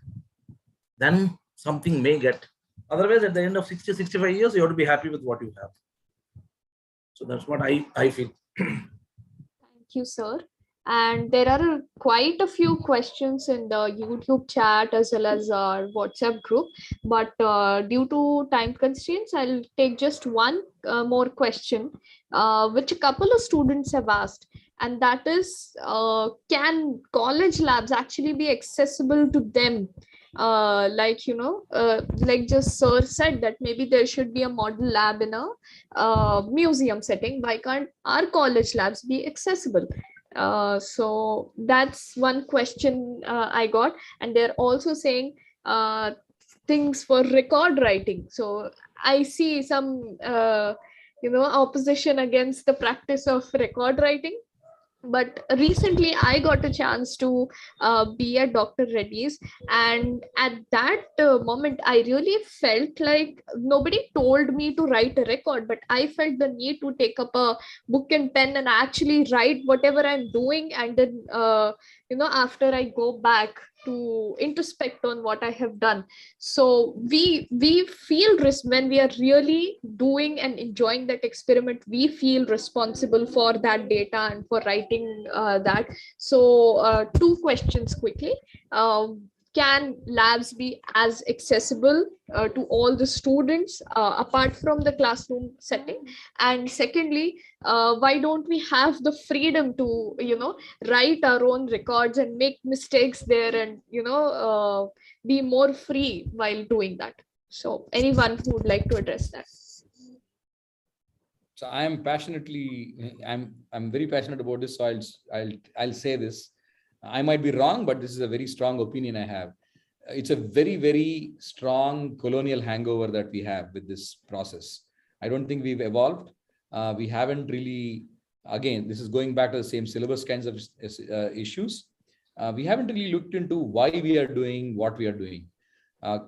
then something may get. Otherwise, at the end of 60, 65 years, you have to be happy with what you have. So that's what I feel. Thank you, sir. And there are quite a few questions in the YouTube chat as well as our WhatsApp group. But due to time constraints, I'll take just one more question, which a couple of students have asked. And that is, can college labs actually be accessible to them? Like just sir said that maybe there should be a model lab in a museum setting. Why can't our college labs be accessible? So that's one question I got. And they're also saying things for record writing. So I see some opposition against the practice of record writing. But recently I got a chance to be at Dr. Reddy's, and at that moment I really felt like nobody told me to write a record, but I felt the need to take up a book and pen and actually write whatever I'm doing, and then after I go back to introspect on what I have done. So we feel when we are really doing and enjoying that experiment, we feel responsible for that data and for writing that. So 2 questions quickly. Can labs be as accessible to all the students apart from the classroom setting? And secondly, why don't we have the freedom to write our own records and make mistakes there, and be more free while doing that? So anyone who would like to address that? So I'm very passionate about this. So I'll say this. I might be wrong, but this is a very strong opinion I have. It's a very, very strong colonial hangover that we have with this process. I don't think we've evolved. We haven't really, again, this is going back to the same syllabus kinds of issues. We haven't really looked into why we are doing what we are doing.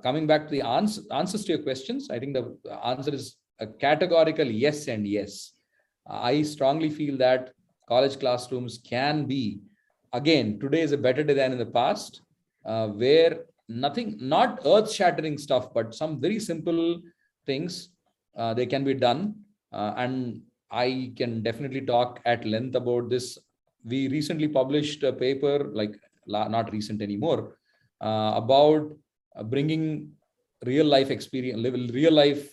Coming back to the answers to your questions, I think the answer is a categorical yes and yes. I strongly feel that college classrooms can be, again, today is a better day than in the past, where nothing, not earth-shattering stuff, but some very simple things. They can be done. And I can definitely talk at length about this. We recently published a paper, like not recent anymore, about bringing real life experience, real life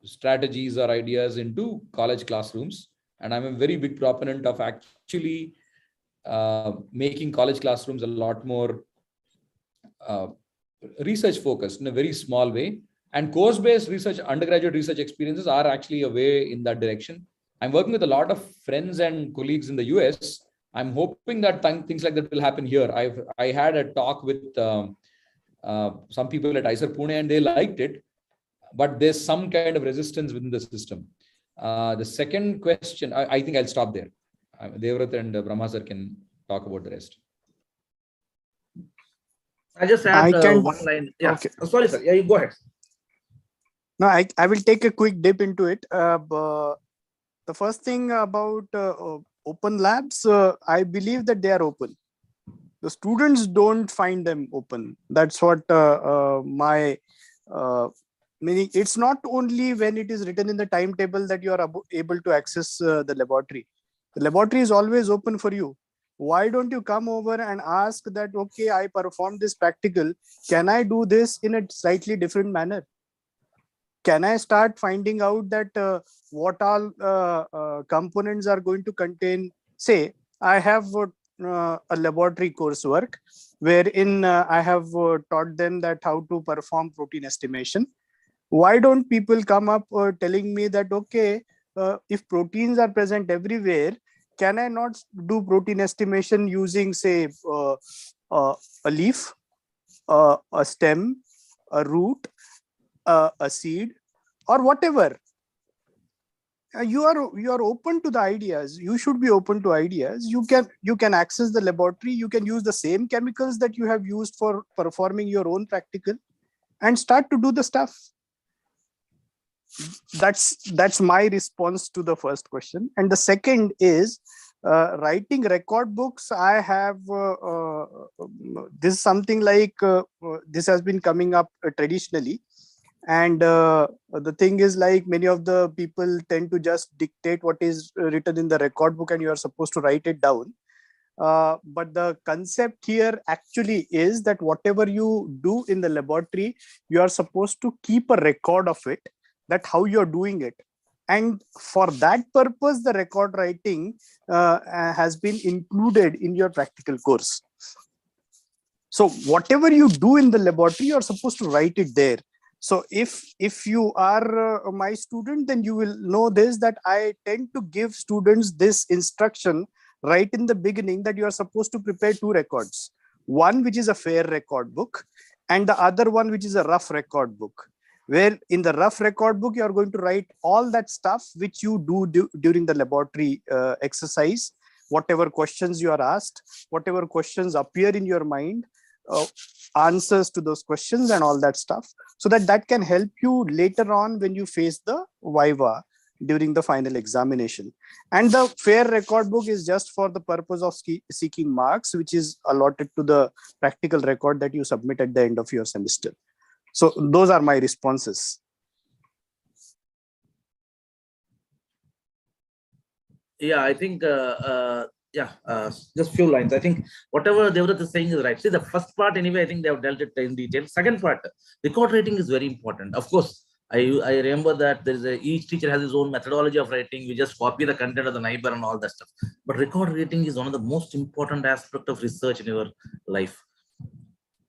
strategies or ideas into college classrooms. And I'm a very big proponent of actually making college classrooms a lot more research focused in a very small way. And course-based research, undergraduate research experiences are actually a way in that direction. I'm working with a lot of friends and colleagues in the US. I'm hoping that things like that will happen here. I had a talk with some people at ISER Pune, and they liked it, but there's some kind of resistance within the system. The second question, I think I'll stop there. Devrat and Brahma sir can talk about the rest. I just add one line. Yeah. Okay. Sorry, sir. Yeah, you go ahead. No, I will take a quick dip into it. The first thing about open labs, I believe that they are open. The students don't find them open. That's what my meaning. It's not only when it is written in the timetable that you are able to access the laboratory. The laboratory is always open for you. Why don't you come over and ask that, okay, I performed this practical. Can I do this in a slightly different manner? Can I start finding out that what all components are going to contain? Say, I have a laboratory coursework wherein I have taught them that how to perform protein estimation. Why don't people come up telling me that, okay, if proteins are present everywhere, can I not do protein estimation using, say, a leaf, a stem, a root, a seed, or whatever? You are open to the ideas. You should be open to ideas. You can access the laboratory. You can use the same chemicals that you have used for performing your own practical, and start to do the stuff. That's my response to the first question. And the second is writing record books. I have this is something like this has been coming up traditionally. And the thing is, like, many of the people tend to just dictate what is written in the record book and you are supposed to write it down. But the concept here actually is that whatever you do in the laboratory, you are supposed to keep a record of it, that how you're doing it. And for that purpose, the record writing has been included in your practical course. So whatever you do in the laboratory, you're supposed to write it there. So if you are my student, then you will know this, that I tend to give students this instruction right in the beginning, that you are supposed to prepare two records. One which is a fair record book, and the other one which is a rough record book, where in the rough record book, you are going to write all that stuff which you do during the laboratory exercise, whatever questions you are asked, whatever questions appear in your mind, answers to those questions and all that stuff, so that can help you later on when you face the viva during the final examination. And the fair record book is just for the purpose of seeking marks, which is allotted to the practical record that you submit at the end of your semester. So those are my responses. Yeah, I think, just few lines. I think whatever Devrat is saying is right. See, the first part, anyway, I think they have dealt it in detail. Second part, record writing is very important. Of course, I remember that there is each teacher has his own methodology of writing. We just copy the content of the neighbor and all that stuff. But record writing is one of the most important aspects of research in your life.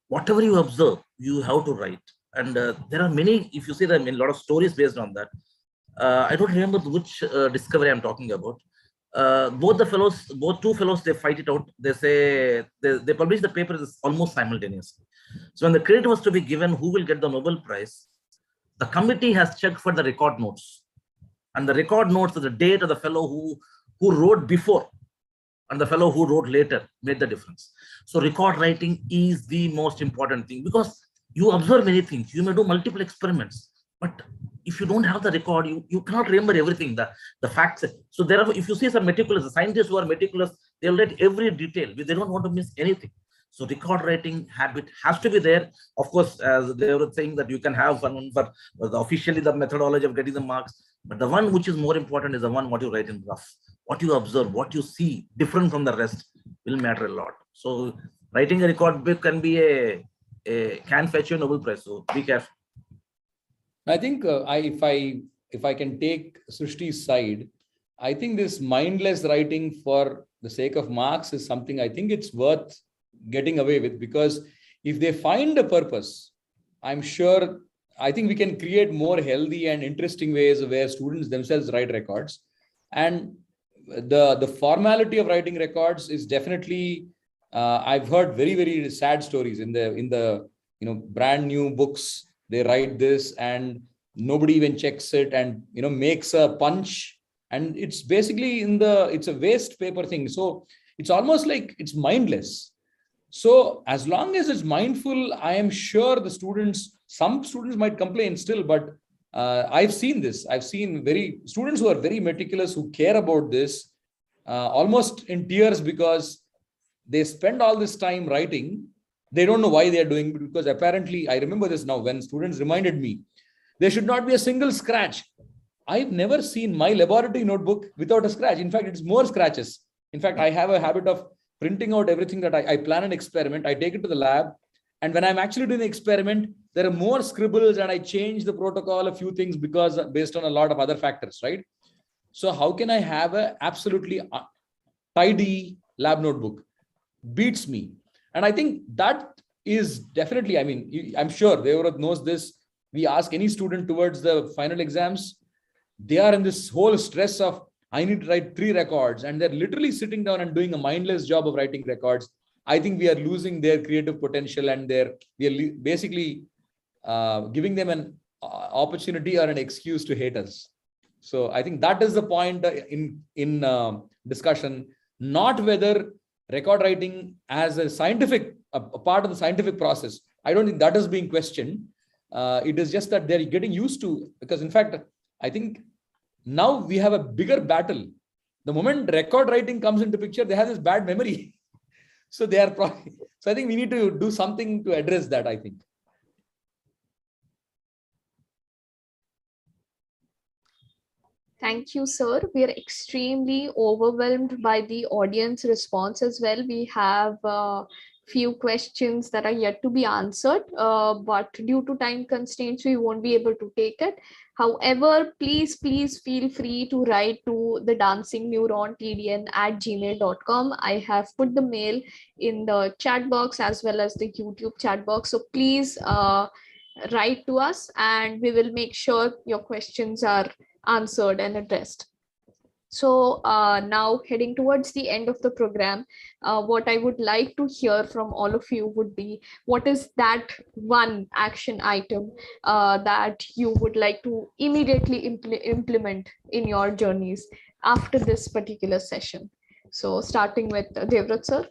Whatever you observe, you have to write. And there are many, if you see, there are a lot of stories based on that. I don't remember which discovery I'm talking about. Both two fellows, they fight it out. They say, they publish the paper almost simultaneously. So when the credit was to be given, who will get the Nobel Prize, the committee has checked for the record notes. And the record notes of the date of the fellow who wrote before and the fellow who wrote later made the difference. So record writing is the most important thing, because you observe many things. You may do multiple experiments, but if you don't have the record, you cannot remember everything, the facts. So there are, if you see some meticulous, the scientists who are meticulous, they'll write every detail. They don't want to miss anything. So record writing habit has to be there. Of course, as they were saying that you can have one for officially the methodology of getting the marks, but the one which is more important is the one what you write in rough, what you observe, what you see different from the rest will matter a lot. So writing a record book can be can fetch you a Nobel Prize. So be careful. I think if I can take Srishti's side, I think this mindless writing for the sake of marks is something I think it's worth getting away with, because if they find a purpose, I'm sure, I think we can create more healthy and interesting ways where students themselves write records. And the formality of writing records is definitely, I've heard very, very sad stories in the brand new books. They write this and nobody even checks it and makes a punch, and it's basically it's a waste paper thing. So it's almost like it's mindless. So as long as it's mindful, I am sure some students might complain still, but I've seen this. I've seen students who are very meticulous, who care about this, almost in tears, because they spend all this time writing. They don't know why they are doing it, because apparently, I remember this now when students reminded me, there should not be a single scratch. I've never seen my laboratory notebook without a scratch. In fact, it's more scratches. In fact, I have a habit of printing out everything that I plan an experiment. I take it to the lab. And when I'm actually doing the experiment, there are more scribbles and I change the protocol, a few things, because based on a lot of other factors, right? So how can I have a absolutely tidy lab notebook? Beats me. And I think that is definitely, I mean, I'm sure Devrut knows this. We ask any student towards the final exams, they are in this whole stress of, I need to write 3 records, and they're literally sitting down and doing a mindless job of writing records. I think we are losing their creative potential, and we are basically giving them an opportunity or an excuse to hate us. So I think that is the point in discussion, not whether record writing as a part of the scientific process. I don't think that is being questioned. It is just that they're getting used to, because in fact, I think now we have a bigger battle. The moment record writing comes into picture, they have this bad memory. So they are probably, so I think we need to do something to address that, I think. Thank you, sir. We are extremely overwhelmed by the audience response as well. We have few questions that are yet to be answered, but due to time constraints, we won't be able to take it. However, please feel free to write to the dancingneuron@tdn@gmail.com. I have put the mail in the chat box as well as the YouTube chat box. So please write to us and we will make sure your questions are answered and addressed. So now heading towards the end of the program, what I would like to hear from all of you would be, what is that one action item that you would like to immediately implement in your journeys after this particular session? So starting with Devrut sir.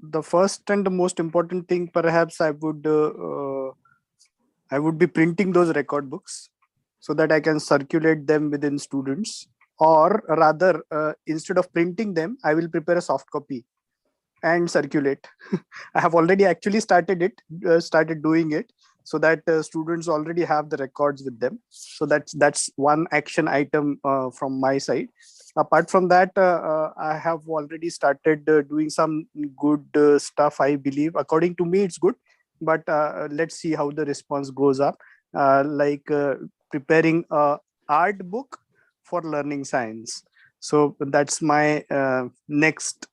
The first and the most important thing, perhaps I would be printing those record books so that I can circulate them within students, or rather, instead of printing them, I will prepare a soft copy and circulate. I have already actually started doing it, so that students already have the records with them. So that's one action item from my side. Apart from that, I have already started doing some good stuff, I believe. According to me, it's good, but let's see how the response goes up. Like preparing a art book for learning science. So that's my next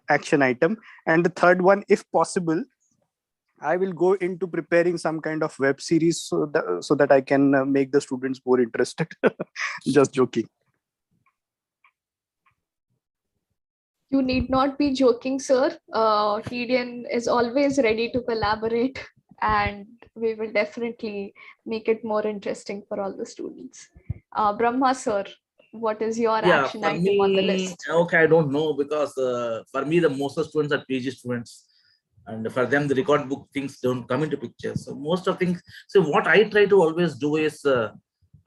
action item. And the third one, if possible, I will go into preparing some kind of web series so that I can make the students more interested. Just joking. You need not be joking, sir. TDN is always ready to collaborate, and we will definitely make it more interesting for all the students. Brahma, sir, what is your action item on the list? Okay, I don't know, because for me, the most of students are PG students. And for them, the record book things don't come into picture. So most of things, so what I try to always do is, a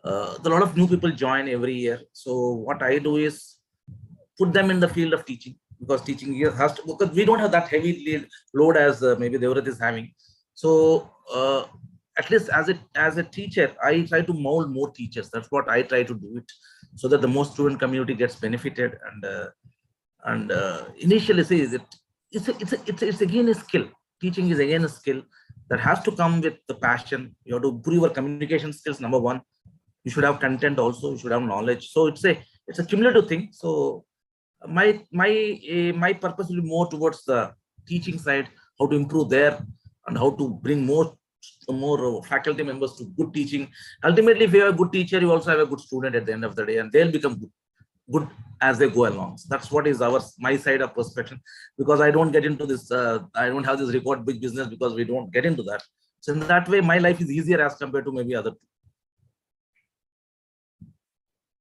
lot of new people join every year. So what I do is, put them in the field of teaching, because teaching here has to, because we don't have that heavy load as maybe Devrat is having. So at least as a teacher, I try to mold more teachers. That's what I try to do it, so that the most student community gets benefited. And initially, see, it's again a skill. Teaching is again a skill that has to come with the passion. You have to improve your communication skills. Number one, you should have content also. You should have knowledge. So it's a cumulative thing. So my purpose will be more towards the teaching side, how to improve there, and how to bring more faculty members to good teaching. Ultimately, if you have a good teacher, you also have a good student at the end of the day, and they'll become good as they go along. So that's what is my side of perspective, because I don't get into this. I don't have this record big business, because we don't get into that. So in that way, my life is easier as compared to maybe other.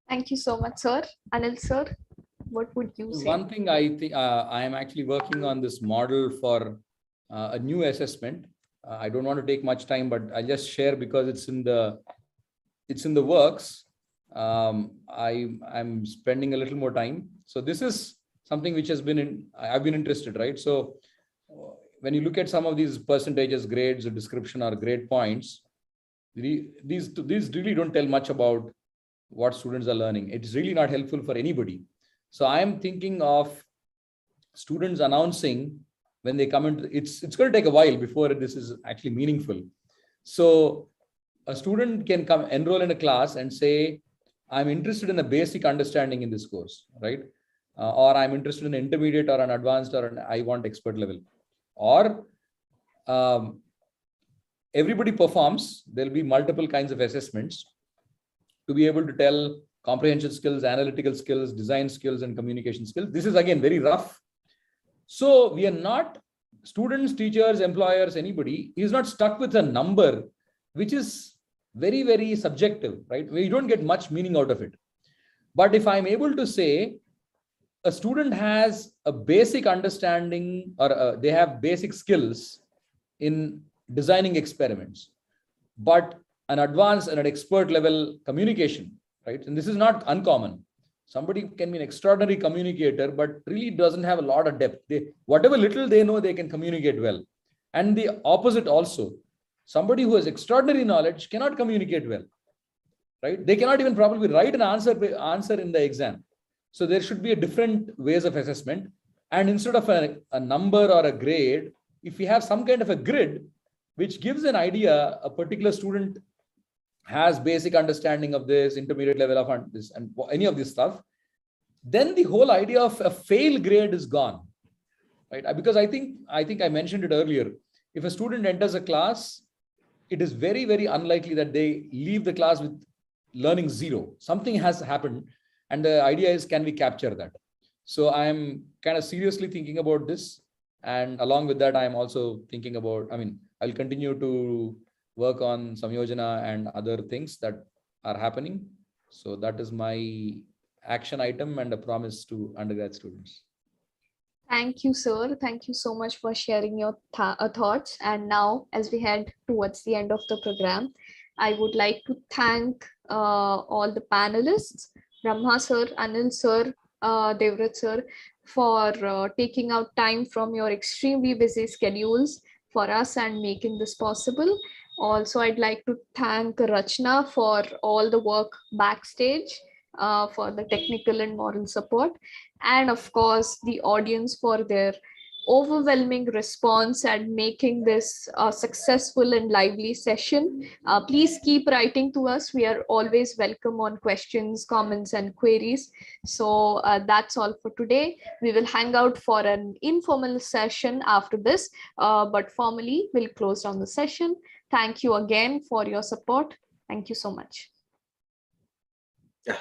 Thank you so much, sir. Anil, sir, what would you say? One thing I think I am actually working on this model for a new assessment. I don't want to take much time, but I'll just share because it's in the works. I'm spending a little more time. So this is something which has been I've been interested, right? So when you look at some of these percentages, grades, or description, or grade points, these really don't tell much about what students are learning. It's really not helpful for anybody. So I'm thinking of students announcing when they come into, it's going to take a while before this is actually meaningful. So a student can come enroll in a class and say, I'm interested in a basic understanding in this course, right? Or I'm interested in intermediate or an advanced or an I want expert level. Or everybody performs. There'll be multiple kinds of assessments to be able to tell comprehension skills, analytical skills, design skills, and communication skills. This is again very rough. So we are not, students, teachers, employers, anybody is not stuck with a number which is very, very subjective, right? We don't get much meaning out of it. But if I'm able to say a student has a basic understanding, or they have basic skills in designing experiments, but an advanced and an expert level communication, right? And this is not uncommon. Somebody can be an extraordinary communicator, but really doesn't have a lot of depth. Whatever little they know, they can communicate well. And the opposite also. Somebody who has extraordinary knowledge cannot communicate well, right? They cannot even probably write an answer in the exam. So there should be a different ways of assessment. And instead of a number or a grade, if we have some kind of a grid, which gives an idea, a particular student has basic understanding of this, intermediate level of this, and any of this stuff, then the whole idea of a fail grade is gone, right? Because I think I mentioned it earlier. If a student enters a class, it is very, very unlikely that they leave the class with learning zero. Something has happened. And the idea is, can we capture that? So I'm kind of seriously thinking about this. And along with that, I'm also thinking about, I'll continue to work on Samyojana and other things that are happening. So that is my action item and a promise to undergrad students. Thank you, sir. Thank you so much for sharing your thoughts. And now, as we head towards the end of the program, I would like to thank all the panelists, Brahma sir, Anil sir, Devrat sir, for taking out time from your extremely busy schedules for us and making this possible. Also, I'd like to thank Rachna for all the work backstage, for the technical and moral support, and of course the audience for their overwhelming response and making this a successful and lively session. Please keep writing to us. We are always welcome on questions, comments, and queries. So that's all for today. We will hang out for an informal session after this, but formally we'll close down the session. Thank you again for your support. Thank you so much. Yeah.